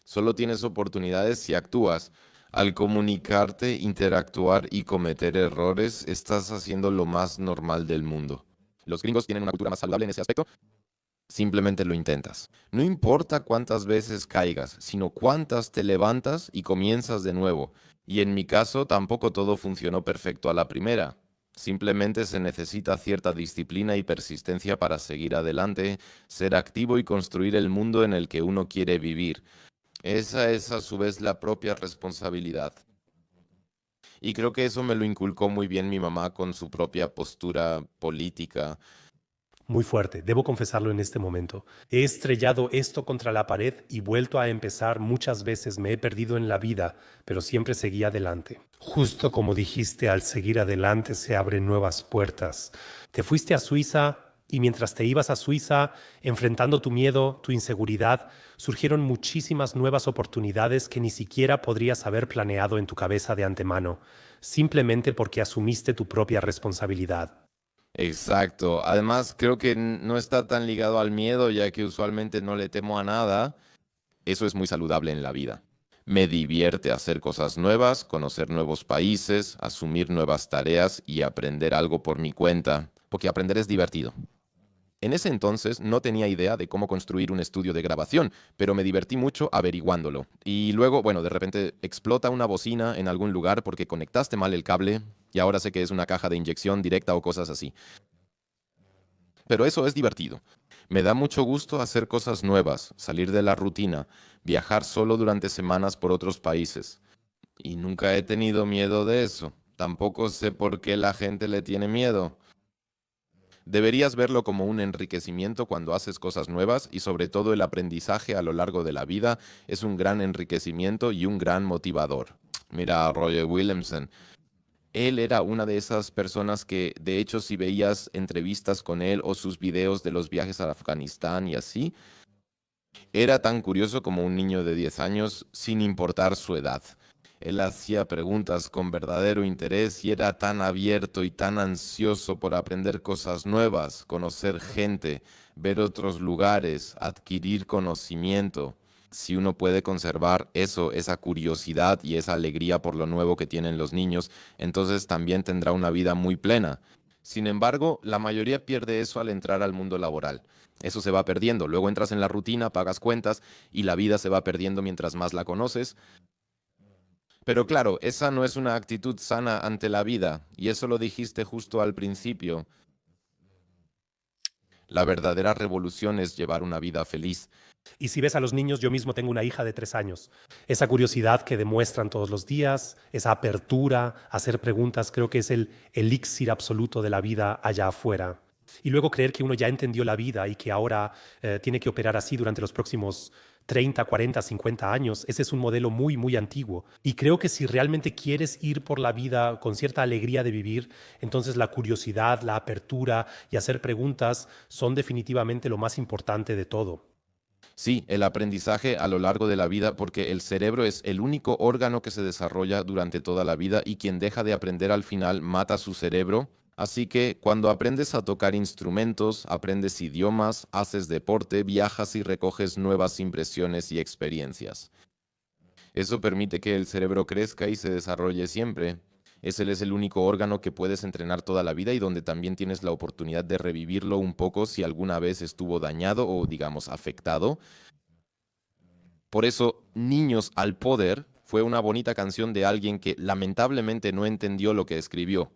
Solo tienes oportunidades si actúas. Al comunicarte, interactuar y cometer errores, estás haciendo lo más normal del mundo. Los gringos tienen una cultura más saludable en ese aspecto. Simplemente lo intentas. No importa cuántas veces caigas, sino cuántas te levantas y comienzas de nuevo. Y en mi caso tampoco todo funcionó perfecto a la primera. Simplemente se necesita cierta disciplina y persistencia para seguir adelante, ser activo y construir el mundo en el que uno quiere vivir. Esa es a su vez la propia responsabilidad. Y creo que eso me lo inculcó muy bien mi mamá con su propia postura política. Muy fuerte, debo confesarlo en este momento. He estrellado esto contra la pared y vuelto a empezar muchas veces. Me he perdido en la vida, pero siempre seguí adelante. Justo como dijiste, al seguir adelante se abren nuevas puertas. Te fuiste a Suiza y mientras te ibas a Suiza, enfrentando tu miedo, tu inseguridad, surgieron muchísimas nuevas oportunidades que ni siquiera podrías haber planeado en tu cabeza de antemano, simplemente porque asumiste tu propia responsabilidad. Exacto. Además, creo que no está tan ligado al miedo, ya que usualmente no le temo a nada. Eso es muy saludable en la vida. Me divierte hacer cosas nuevas, conocer nuevos países, asumir nuevas tareas y aprender algo por mi cuenta, porque aprender es divertido. En ese entonces no tenía idea de cómo construir un estudio de grabación, pero me divertí mucho averiguándolo. Y luego, bueno, de repente explota una bocina en algún lugar porque conectaste mal el cable y ahora sé que es una caja de inyección directa o cosas así. Pero eso es divertido. Me da mucho gusto hacer cosas nuevas, salir de la rutina, viajar solo durante semanas por otros países. Y nunca he tenido miedo de eso. Tampoco sé por qué la gente le tiene miedo. Deberías verlo como un enriquecimiento cuando haces cosas nuevas y sobre todo el aprendizaje a lo largo de la vida es un gran enriquecimiento y un gran motivador. Mira a Roger Williamson. Él era una de esas personas que, de hecho, si veías entrevistas con él o sus videos de los viajes a Afganistán y así, era tan curioso como un niño de 10 años sin importar su edad. Él hacía preguntas con verdadero interés y era tan abierto y tan ansioso por aprender cosas nuevas, conocer gente, ver otros lugares, adquirir conocimiento. Si uno puede conservar eso, esa curiosidad y esa alegría por lo nuevo que tienen los niños, entonces también tendrá una vida muy plena. Sin embargo, la mayoría pierde eso al entrar al mundo laboral. Eso se va perdiendo. Luego entras en la rutina, pagas cuentas y la vida se va perdiendo mientras más la conoces. Pero claro, esa no es una actitud sana ante la vida, y eso lo dijiste justo al principio. La verdadera revolución es llevar una vida feliz. Y si ves a los niños, yo mismo tengo una hija de 3 años. Esa curiosidad que demuestran todos los días, esa apertura a hacer preguntas, creo que es el elixir absoluto de la vida allá afuera. Y luego creer que uno ya entendió la vida y que ahora tiene que operar así durante los próximos 30, 40, 50 años, ese es un modelo muy, muy antiguo. Y creo que si realmente quieres ir por la vida con cierta alegría de vivir, entonces la curiosidad, la apertura y hacer preguntas son definitivamente lo más importante de todo. Sí, el aprendizaje a lo largo de la vida, porque el cerebro es el único órgano que se desarrolla durante toda la vida y quien deja de aprender al final mata su cerebro. Así que cuando aprendes a tocar instrumentos, aprendes idiomas, haces deporte, viajas y recoges nuevas impresiones y experiencias. Eso permite que el cerebro crezca y se desarrolle siempre. Ese es el único órgano que puedes entrenar toda la vida y donde también tienes la oportunidad de revivirlo un poco si alguna vez estuvo dañado o, digamos, afectado. Por eso, Niños al Poder fue una bonita canción de alguien que lamentablemente no entendió lo que escribió.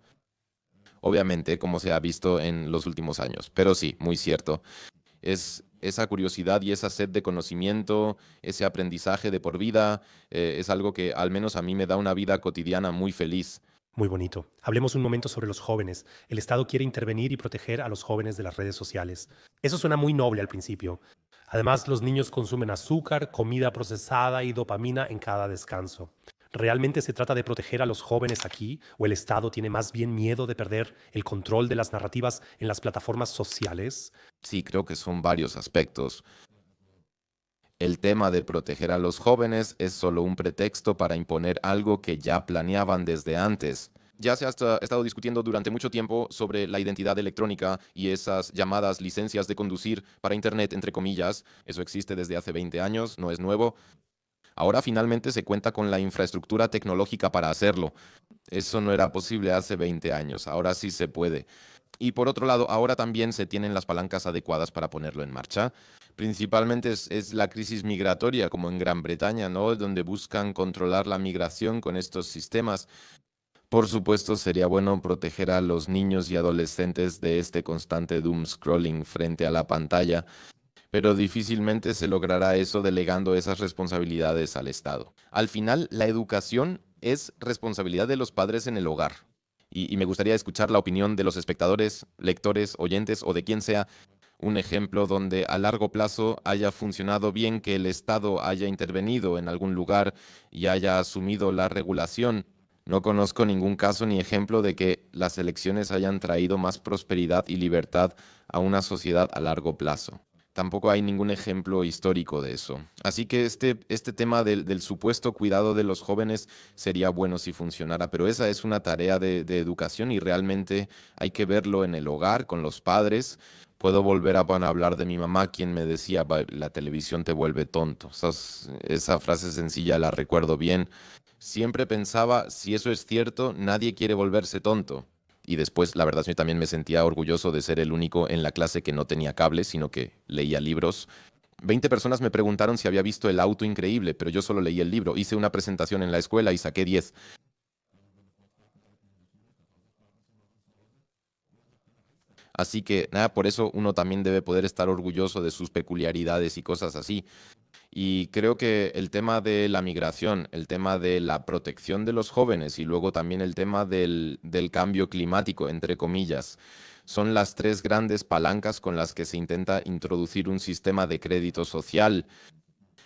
Obviamente, como se ha visto en los últimos años. Pero sí, muy cierto. Es esa curiosidad y esa sed de conocimiento, ese aprendizaje de por vida, es algo que al menos a mí me da una vida cotidiana muy feliz. Muy bonito. Hablemos un momento sobre los jóvenes. El Estado quiere intervenir y proteger a los jóvenes de las redes sociales. Eso suena muy noble al principio. Además, los niños consumen azúcar, comida procesada y dopamina en cada descanso. ¿Realmente se trata de proteger a los jóvenes aquí o el Estado tiene más bien miedo de perder el control de las narrativas en las plataformas sociales? Sí, creo que son varios aspectos. El tema de proteger a los jóvenes es solo un pretexto para imponer algo que ya planeaban desde antes. Ya se ha estado discutiendo durante mucho tiempo sobre la identidad electrónica y esas llamadas licencias de conducir para Internet, entre comillas. Eso existe desde hace 20 años, no es nuevo. Ahora finalmente se cuenta con la infraestructura tecnológica para hacerlo. Eso no era posible hace 20 años, ahora sí se puede. Y por otro lado, ahora también se tienen las palancas adecuadas para ponerlo en marcha. Principalmente es la crisis migratoria, como en Gran Bretaña, ¿no? Donde buscan controlar la migración con estos sistemas. Por supuesto, sería bueno proteger a los niños y adolescentes de este constante doom scrolling frente a la pantalla, pero difícilmente se logrará eso delegando esas responsabilidades al Estado. Al final, la educación es responsabilidad de los padres en el hogar. y me gustaría escuchar la opinión de los espectadores, lectores, oyentes o de quien sea un ejemplo donde a largo plazo haya funcionado bien, que el Estado haya intervenido en algún lugar y haya asumido la regulación. No conozco ningún caso ni ejemplo de que las elecciones hayan traído más prosperidad y libertad a una sociedad a largo plazo. Tampoco hay ningún ejemplo histórico de eso. Así que este tema del supuesto cuidado de los jóvenes sería bueno si funcionara, pero esa es una tarea de educación y realmente hay que verlo en el hogar, con los padres. Puedo volver a bueno, hablar de mi mamá, quien me decía, La televisión te vuelve tonto". Esa frase sencilla la recuerdo bien. Siempre pensaba, si eso es cierto, nadie quiere volverse tonto. Y después, la verdad, yo también me sentía orgulloso de ser el único en la clase que no tenía cable, sino que leía libros. 20 personas me preguntaron si había visto El auto increíble, pero yo solo leí el libro. Hice una presentación en la escuela y saqué 10. Así que, nada, por eso uno también debe poder estar orgulloso de sus peculiaridades y cosas así. Y creo que el tema de la migración, el tema de la protección de los jóvenes y luego también el tema del cambio climático, entre comillas, son las tres grandes palancas con las que se intenta introducir un sistema de crédito social.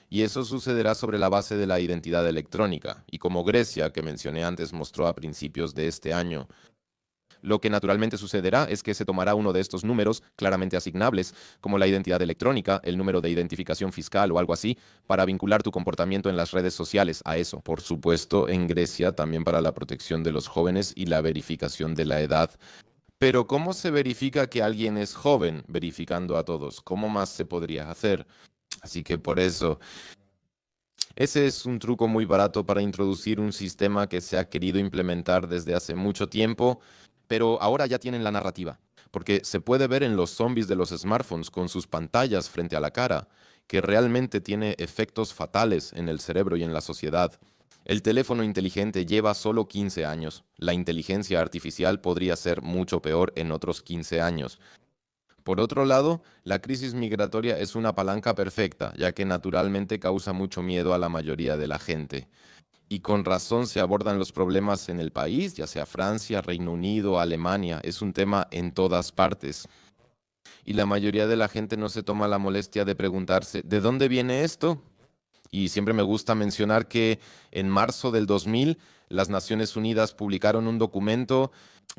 Y eso sucederá sobre la base de la identidad electrónica. Y como Grecia, que mencioné antes, mostró a principios de este año, lo que naturalmente sucederá es que se tomará uno de estos números claramente asignables, como la identidad electrónica, el número de identificación fiscal o algo así, para vincular tu comportamiento en las redes sociales a eso. Por supuesto, en Grecia también para la protección de los jóvenes y la verificación de la edad. Pero ¿cómo se verifica que alguien es joven verificando a todos? ¿Cómo más se podría hacer? Así que por eso, ese es un truco muy barato para introducir un sistema que se ha querido implementar desde hace mucho tiempo, pero ahora ya tienen la narrativa, porque se puede ver en los zombies de los smartphones con sus pantallas frente a la cara, que realmente tiene efectos fatales en el cerebro y en la sociedad. El teléfono inteligente lleva solo 15 años. La inteligencia artificial podría ser mucho peor en otros 15 años. Por otro lado, la crisis migratoria es una palanca perfecta, ya que naturalmente causa mucho miedo a la mayoría de la gente. Y con razón se abordan los problemas en el país, ya sea Francia, Reino Unido, Alemania, es un tema en todas partes. Y la mayoría de la gente no se toma la molestia de preguntarse, ¿de dónde viene esto? Y siempre me gusta mencionar que en marzo del 2000 las Naciones Unidas publicaron un documento,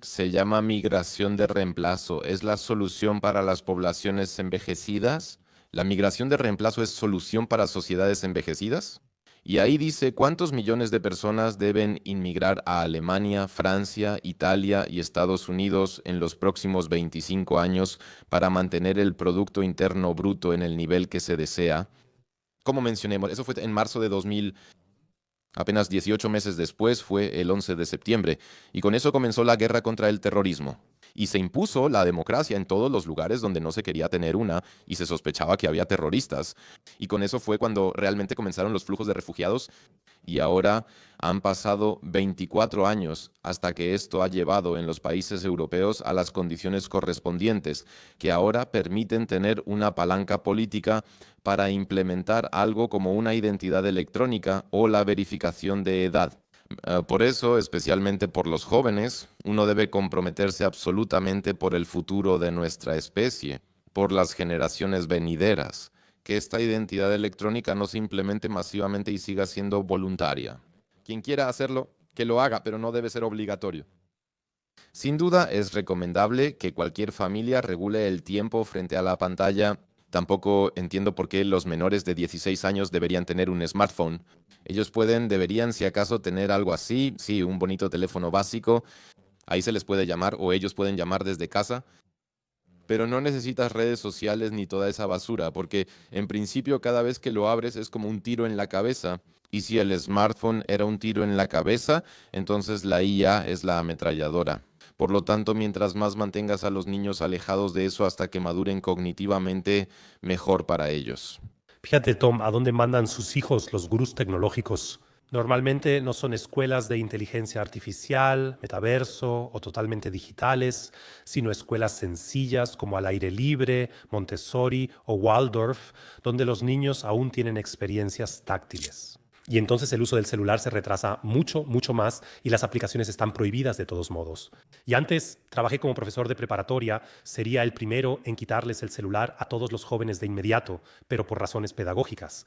se llama Migración de Reemplazo. ¿Es la solución para las poblaciones envejecidas? ¿La migración de reemplazo es solución para sociedades envejecidas? Y ahí dice cuántos millones de personas deben inmigrar a Alemania, Francia, Italia y Estados Unidos en los próximos 25 años para mantener el Producto Interno Bruto en el nivel que se desea. Como mencionemos, eso fue en marzo de 2000, apenas 18 meses después fue el 11 de septiembre, y con eso comenzó la guerra contra el terrorismo. Y se impuso la democracia en todos los lugares donde no se quería tener una y se sospechaba que había terroristas. Y con eso fue cuando realmente comenzaron los flujos de refugiados y ahora han pasado 24 años hasta que esto ha llevado en los países europeos a las condiciones correspondientes, que ahora permiten tener una palanca política para implementar algo como una identidad electrónica o la verificación de edad. Por eso, especialmente por los jóvenes, uno debe comprometerse absolutamente por el futuro de nuestra especie, por las generaciones venideras, que esta identidad electrónica no se implemente masivamente y siga siendo voluntaria. Quien quiera hacerlo, que lo haga, pero no debe ser obligatorio. Sin duda, es recomendable que cualquier familia regule el tiempo frente a la pantalla. Tampoco entiendo por qué los menores de 16 años deberían tener un smartphone. Ellos deberían si acaso tener algo así, sí, un bonito teléfono básico. Ahí se les puede llamar o ellos pueden llamar desde casa. Pero no necesitas redes sociales ni toda esa basura, porque en principio cada vez que lo abres es como un tiro en la cabeza. Y si el smartphone era un tiro en la cabeza, entonces la IA es la ametralladora. Por lo tanto, mientras más mantengas a los niños alejados de eso hasta que maduren cognitivamente, mejor para ellos. Fíjate, Tom, a dónde mandan sus hijos los gurús tecnológicos. Normalmente no son escuelas de inteligencia artificial, metaverso o totalmente digitales, sino escuelas sencillas como al aire libre, Montessori o Waldorf, donde los niños aún tienen experiencias táctiles. Y entonces el uso del celular se retrasa mucho, mucho más y las aplicaciones están prohibidas de todos modos. Y antes trabajé como profesor de preparatoria, sería el primero en quitarles el celular a todos los jóvenes de inmediato, pero por razones pedagógicas.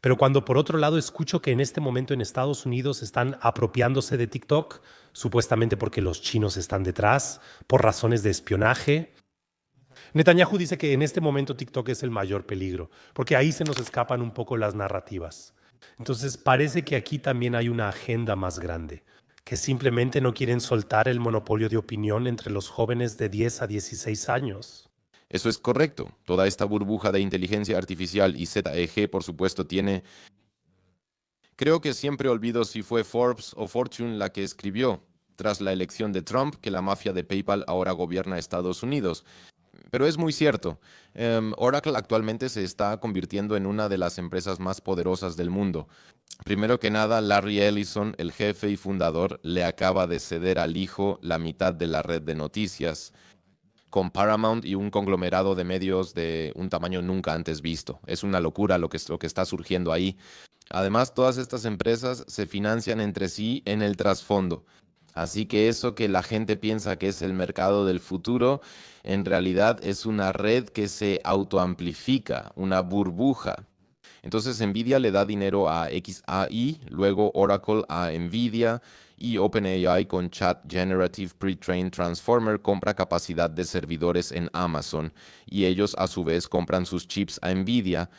Pero cuando por otro lado escucho que en este momento en Estados Unidos están apropiándose de TikTok, supuestamente porque los chinos están detrás, por razones de espionaje, Netanyahu dice que en este momento TikTok es el mayor peligro, porque ahí se nos escapan un poco las narrativas. Entonces parece que aquí también hay una agenda más grande, que simplemente no quieren soltar el monopolio de opinión entre los jóvenes de 10 a 16 años. Eso es correcto. Toda esta burbuja de inteligencia artificial y ZEG, por supuesto, tiene... Creo que siempre olvido si fue Forbes o Fortune la que escribió, tras la elección de Trump, que la mafia de PayPal ahora gobierna Estados Unidos. Pero es muy cierto. Oracle actualmente se está convirtiendo en una de las empresas más poderosas del mundo. Primero que nada, Larry Ellison, el jefe y fundador, le acaba de ceder al hijo la mitad de la red de noticias, con Paramount y un conglomerado de medios de un tamaño nunca antes visto. Es una locura lo que está surgiendo ahí. Además, todas estas empresas se financian entre sí en el trasfondo. Así que eso que la gente piensa que es el mercado del futuro, en realidad es una red que se autoamplifica, una burbuja. Entonces Nvidia le da dinero a XAI, luego Oracle a Nvidia y OpenAI con Chat Generative Pre-trained Transformer compra capacidad de servidores en Amazon y ellos a su vez compran sus chips a Nvidia.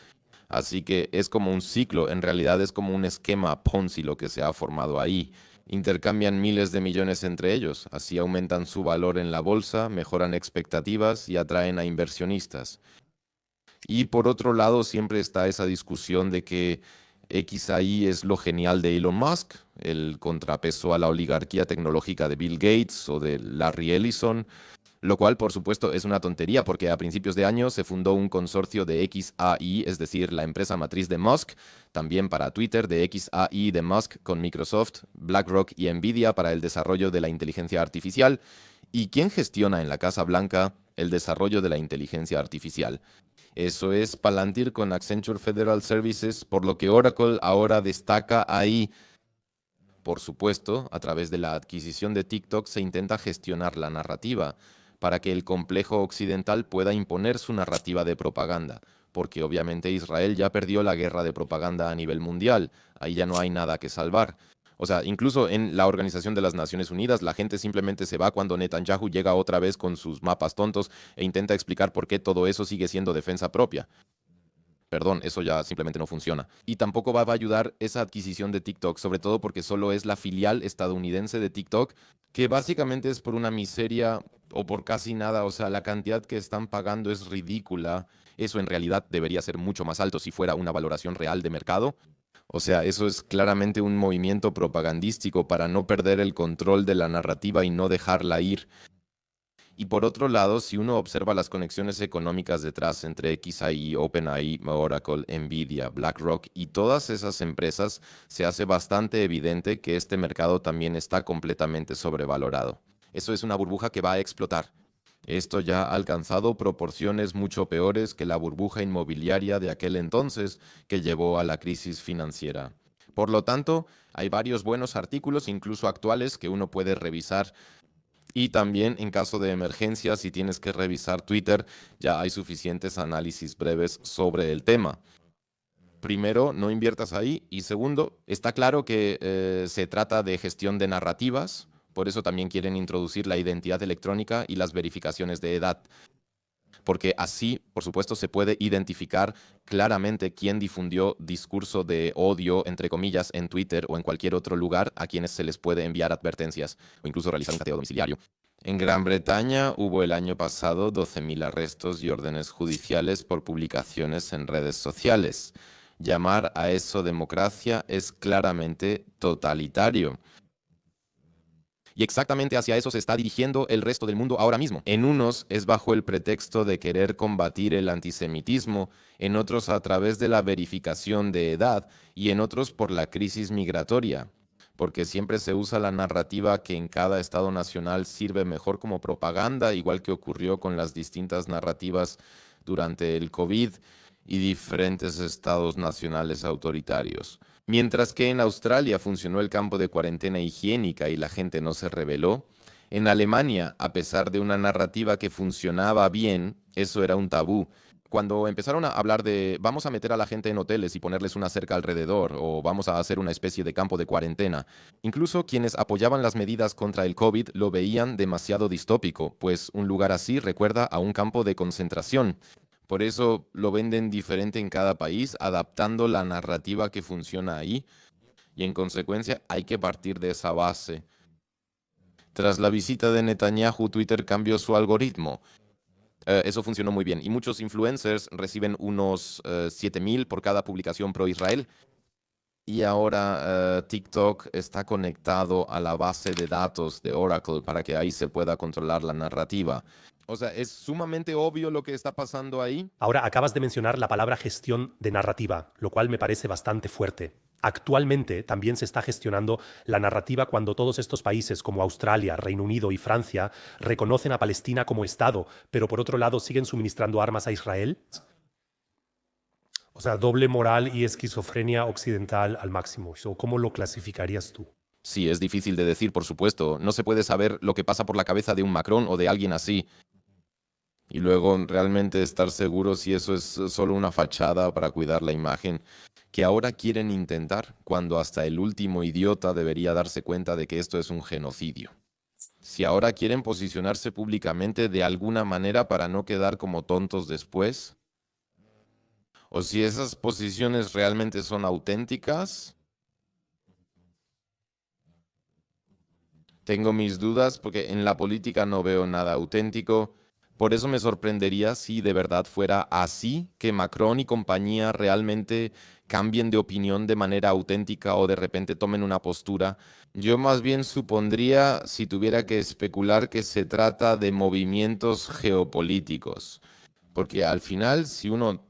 Así que es como un ciclo, en realidad es como un esquema Ponzi lo que se ha formado ahí. Intercambian miles de millones entre ellos, así aumentan su valor en la bolsa, mejoran expectativas y atraen a inversionistas. Y por otro lado, siempre está esa discusión de que XAI es lo genial de Elon Musk, el contrapeso a la oligarquía tecnológica de Bill Gates o de Larry Ellison, lo cual por supuesto es una tontería porque a principios de año se fundó un consorcio de XAI, es decir, la empresa matriz de Musk, también para Twitter, de XAI de Musk con Microsoft, BlackRock y Nvidia para el desarrollo de la inteligencia artificial. ¿Y quién gestiona en la Casa Blanca el desarrollo de la inteligencia artificial? Eso es Palantir con Accenture Federal Services, por lo que Oracle ahora destaca ahí. Por supuesto, a través de la adquisición de TikTok se intenta gestionar la narrativa para que el complejo occidental pueda imponer su narrativa de propaganda, porque obviamente Israel ya perdió la guerra de propaganda a nivel mundial, ahí ya no hay nada que salvar. O sea, incluso en la Organización de las Naciones Unidas, la gente simplemente se va cuando Netanyahu llega otra vez con sus mapas tontos e intenta explicar por qué todo eso sigue siendo defensa propia. Perdón, eso ya simplemente no funciona. Y tampoco va a ayudar esa adquisición de TikTok, sobre todo porque solo es la filial estadounidense de TikTok, que básicamente es por una miseria o por casi nada. O sea, la cantidad que están pagando es ridícula. Eso en realidad debería ser mucho más alto si fuera una valoración real de mercado. O sea, eso es claramente un movimiento propagandístico para no perder el control de la narrativa y no dejarla ir. Y por otro lado, si uno observa las conexiones económicas detrás entre XAI, OpenAI, Oracle, Nvidia, BlackRock y todas esas empresas, se hace bastante evidente que este mercado también está completamente sobrevalorado. Eso es una burbuja que va a explotar. Esto ya ha alcanzado proporciones mucho peores que la burbuja inmobiliaria de aquel entonces que llevó a la crisis financiera. Por lo tanto, hay varios buenos artículos, incluso actuales, que uno puede revisar y también en caso de emergencia, si tienes que revisar Twitter, ya hay suficientes análisis breves sobre el tema. Primero, no inviertas ahí. Y segundo, está claro que se trata de gestión de narrativas. Por eso también quieren introducir la identidad electrónica y las verificaciones de edad. Porque así, por supuesto, se puede identificar claramente quién difundió discurso de odio, entre comillas, en Twitter o en cualquier otro lugar a quienes se les puede enviar advertencias o incluso realizar un cateo domiciliario. En Gran Bretaña hubo el año pasado 12.000 arrestos y órdenes judiciales por publicaciones en redes sociales. Llamar a eso democracia es claramente totalitario. Y exactamente hacia eso se está dirigiendo el resto del mundo ahora mismo. En unos es bajo el pretexto de querer combatir el antisemitismo, en otros a través de la verificación de edad y en otros por la crisis migratoria. Porque siempre se usa la narrativa que en cada estado nacional sirve mejor como propaganda, igual que ocurrió con las distintas narrativas durante el COVID y diferentes estados nacionales autoritarios. Mientras que en Australia funcionó el campo de cuarentena higiénica y la gente no se rebeló, en Alemania, a pesar de una narrativa que funcionaba bien, eso era un tabú. Cuando empezaron a hablar de vamos a meter a la gente en hoteles y ponerles una cerca alrededor o vamos a hacer una especie de campo de cuarentena, incluso quienes apoyaban las medidas contra el COVID lo veían demasiado distópico, pues un lugar así recuerda a un campo de concentración. Por eso lo venden diferente en cada país, adaptando la narrativa que funciona ahí y en consecuencia hay que partir de esa base. Tras la visita de Netanyahu, Twitter cambió su algoritmo. Eso funcionó muy bien y muchos influencers reciben unos 7.000 por cada publicación pro Israel. Y ahora TikTok está conectado a la base de datos de Oracle para que ahí se pueda controlar la narrativa. O sea, es sumamente obvio lo que está pasando ahí. Ahora acabas de mencionar la palabra gestión de narrativa, lo cual me parece bastante fuerte. Actualmente también se está gestionando la narrativa cuando todos estos países como Australia, Reino Unido y Francia reconocen a Palestina como Estado, pero por otro lado siguen suministrando armas a Israel. O sea, doble moral y esquizofrenia occidental al máximo. ¿Cómo lo clasificarías tú? Sí, es difícil de decir, por supuesto. No se puede saber lo que pasa por la cabeza de un Macron o de alguien así. Y luego realmente estar seguro si eso es solo una fachada para cuidar la imagen que ahora quieren intentar, cuando hasta el último idiota debería darse cuenta de que esto es un genocidio. Si ahora quieren posicionarse públicamente de alguna manera para no quedar como tontos después, o si esas posiciones realmente son auténticas, tengo mis dudas porque en la política no veo nada auténtico. Por eso me sorprendería si de verdad fuera así, que Macron y compañía realmente cambien de opinión de manera auténtica o de repente tomen una postura. Yo más bien supondría, si tuviera que especular, que se trata de movimientos geopolíticos. Porque al final, si uno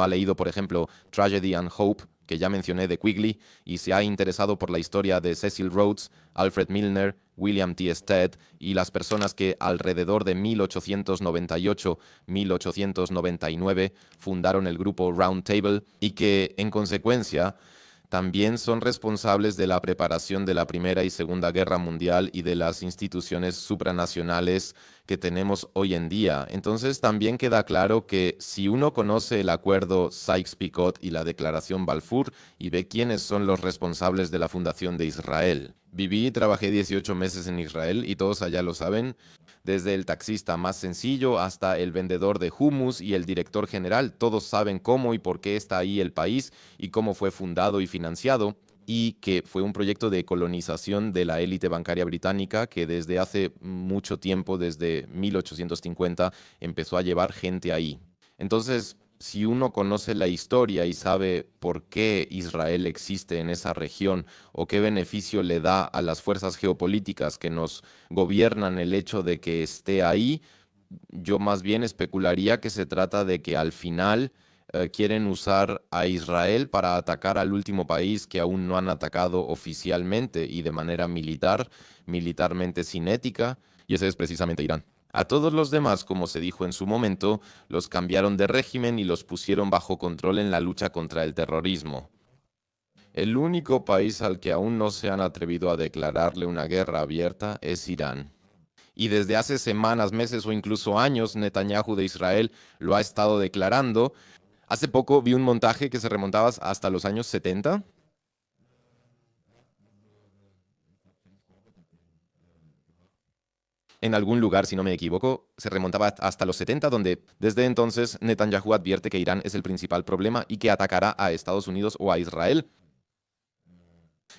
ha leído, por ejemplo, Tragedy and Hope, que ya mencioné de Quigley, y se ha interesado por la historia de Cecil Rhodes, Alfred Milner, William T. Stead y las personas que alrededor de 1898-1899 fundaron el grupo Round Table y que, en consecuencia, también son responsables de la preparación de la Primera y Segunda Guerra Mundial y de las instituciones supranacionales que tenemos hoy en día. Entonces también queda claro que si uno conoce el acuerdo Sykes-Picot y la Declaración Balfour y ve quiénes son los responsables de la fundación de Israel. Viví y trabajé 18 meses en Israel y todos allá lo saben, desde el taxista más sencillo hasta el vendedor de hummus y el director general, todos saben cómo y por qué está ahí el país y cómo fue fundado y financiado, y que fue un proyecto de colonización de la élite bancaria británica que desde hace mucho tiempo, desde 1850, empezó a llevar gente ahí. Entonces, si uno conoce la historia y sabe por qué Israel existe en esa región o qué beneficio le da a las fuerzas geopolíticas que nos gobiernan el hecho de que esté ahí, yo más bien especularía que se trata de que al final quieren usar a Israel para atacar al último país que aún no han atacado oficialmente y de manera militar, militarmente sin ética, y ese es precisamente Irán. A todos los demás, como se dijo en su momento, los cambiaron de régimen y los pusieron bajo control en la lucha contra el terrorismo. El único país al que aún no se han atrevido a declararle una guerra abierta es Irán. Y desde hace semanas, meses o incluso años, Netanyahu de Israel lo ha estado declarando. Hace poco vi un montaje que se remontaba hasta los años 70. En algún lugar, si no me equivoco, se remontaba hasta los 70, donde desde entonces Netanyahu advierte que Irán es el principal problema y que atacará a Estados Unidos o a Israel.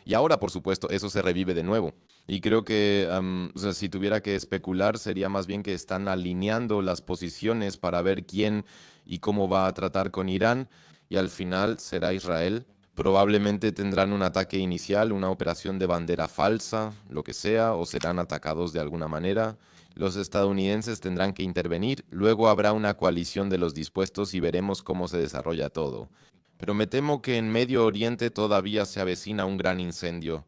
Y ahora, por supuesto, eso se revive de nuevo. Y creo que, o sea, si tuviera que especular, sería más bien que están alineando las posiciones para ver quién y cómo va a tratar con Irán. Y al final será Israel. Probablemente tendrán un ataque inicial, una operación de bandera falsa, lo que sea, o serán atacados de alguna manera. Los estadounidenses tendrán que intervenir, luego habrá una coalición de los dispuestos y veremos cómo se desarrolla todo. Pero me temo que en Medio Oriente todavía se avecina un gran incendio.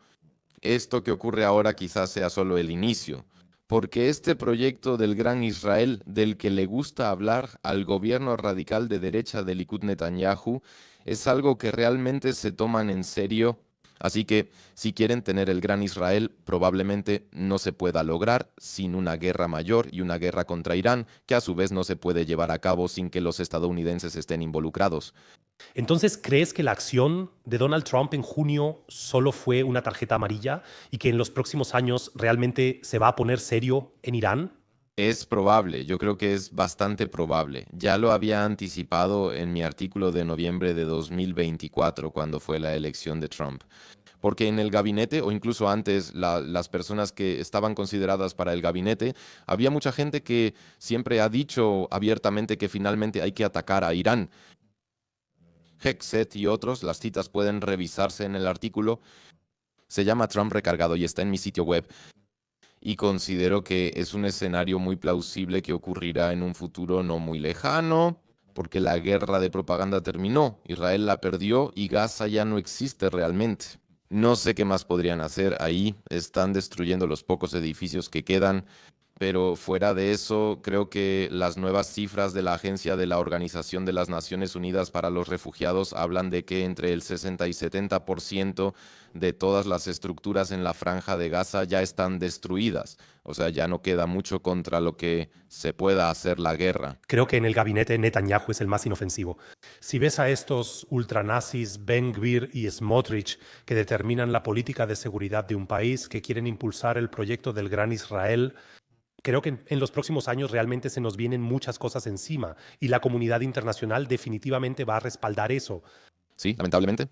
Esto que ocurre ahora quizás sea solo el inicio, porque este proyecto del Gran Israel, del que le gusta hablar al gobierno radical de derecha de Likud Netanyahu, Es algo que realmente se toman en serio. Así que si quieren tener el gran Israel, probablemente no se pueda lograr sin una guerra mayor y una guerra contra Irán, que a su vez no se puede llevar a cabo sin que los estadounidenses estén involucrados. Entonces, ¿crees que la acción de Donald Trump en junio solo fue una tarjeta amarilla y que en los próximos años realmente se va a poner serio en Irán? Es probable, yo creo que es bastante probable. Ya lo había anticipado en mi artículo de noviembre de 2024, cuando fue la elección de Trump. Porque en el gabinete, o incluso antes, las personas que estaban consideradas para el gabinete, había mucha gente que siempre ha dicho abiertamente que finalmente hay que atacar a Irán. Hexet y otros, las citas pueden revisarse en el artículo. Se llama Trump Recargado y está en mi sitio web. Y considero que es un escenario muy plausible que ocurrirá en un futuro no muy lejano, porque la guerra de propaganda terminó, Israel la perdió y Gaza ya no existe realmente. No sé qué más podrían hacer ahí, están destruyendo los pocos edificios que quedan, pero fuera de eso, creo que las nuevas cifras de la Agencia de la Organización de las Naciones Unidas para los Refugiados hablan de que entre el 60 y 70% de todas las estructuras en la franja de Gaza ya están destruidas. O sea, ya no queda mucho contra lo que se pueda hacer la guerra. Creo que en el gabinete Netanyahu es el más inofensivo. Si ves a estos ultranazis Ben-Gvir y Smotrich que determinan la política de seguridad de un país, que quieren impulsar el proyecto del Gran Israel, creo que en los próximos años realmente se nos vienen muchas cosas encima y la comunidad internacional definitivamente va a respaldar eso. Sí, lamentablemente.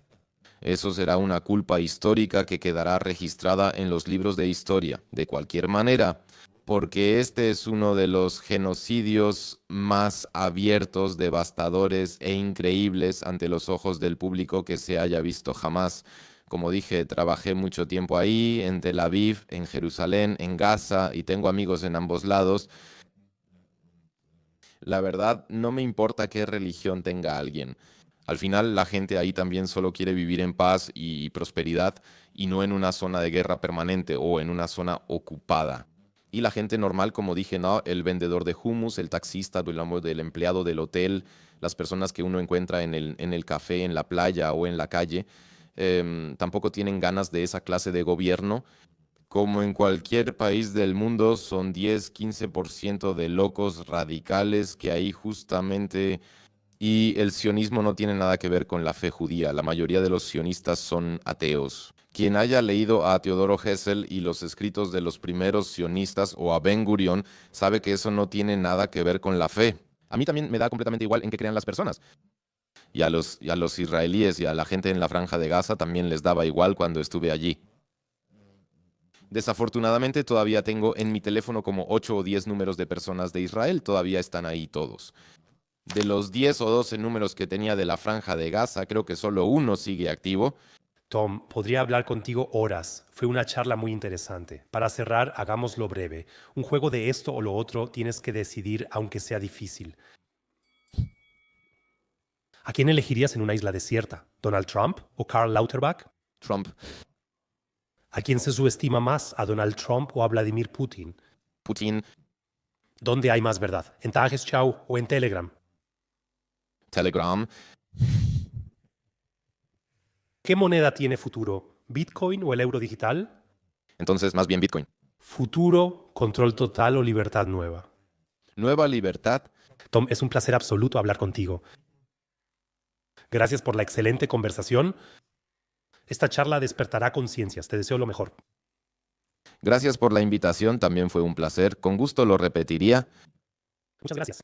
Eso será una culpa histórica que quedará registrada en los libros de historia, de cualquier manera, porque este es uno de los genocidios más abiertos, devastadores e increíbles ante los ojos del público que se haya visto jamás. Como dije, trabajé mucho tiempo ahí, en Tel Aviv, en Jerusalén, en Gaza, y tengo amigos en ambos lados. La verdad, no me importa qué religión tenga alguien. Al final, la gente ahí también solo quiere vivir en paz y prosperidad y no en una zona de guerra permanente o en una zona ocupada. Y la gente normal, como dije, ¿no? El vendedor de hummus, el taxista, el empleado del hotel, las personas que uno encuentra en el café, en la playa o en la calle, tampoco tienen ganas de esa clase de gobierno. Como en cualquier país del mundo, son 10-15% de locos radicales que ahí justamente... Y el sionismo no tiene nada que ver con la fe judía. La mayoría de los sionistas son ateos. Quien haya leído a Teodoro Herzl y los escritos de los primeros sionistas o a Ben Gurión sabe que eso no tiene nada que ver con la fe. A mí también me da completamente igual en qué crean las personas. Y a los israelíes y a la gente en la Franja de Gaza también les daba igual cuando estuve allí. Desafortunadamente todavía tengo en mi teléfono como 8 o 10 números de personas de Israel, todavía están ahí todos. De los 10 o 12 números que tenía de la Franja de Gaza, creo que solo uno sigue activo. Tom, podría hablar contigo horas. Fue una charla muy interesante. Para cerrar, hagámoslo breve. Un juego de esto o lo otro tienes que decidir aunque sea difícil. ¿A quién elegirías en una isla desierta? ¿Donald Trump o Karl Lauterbach? Trump, ¿A quién se subestima más? ¿A Donald Trump o a Vladimir Putin? Putin, ¿Dónde hay más verdad? ¿En Tagesschau o en Telegram? Telegram, ¿Qué moneda tiene futuro? ¿Bitcoin o el euro digital? entonces más bien Bitcoin. Futuro, control total o libertad nueva. Nueva libertad. Tom, es un placer absoluto hablar contigo. Gracias por la excelente conversación. Esta charla despertará conciencias. Te deseo lo mejor. Gracias por la invitación, también fue un placer. Con gusto lo repetiría. Muchas gracias.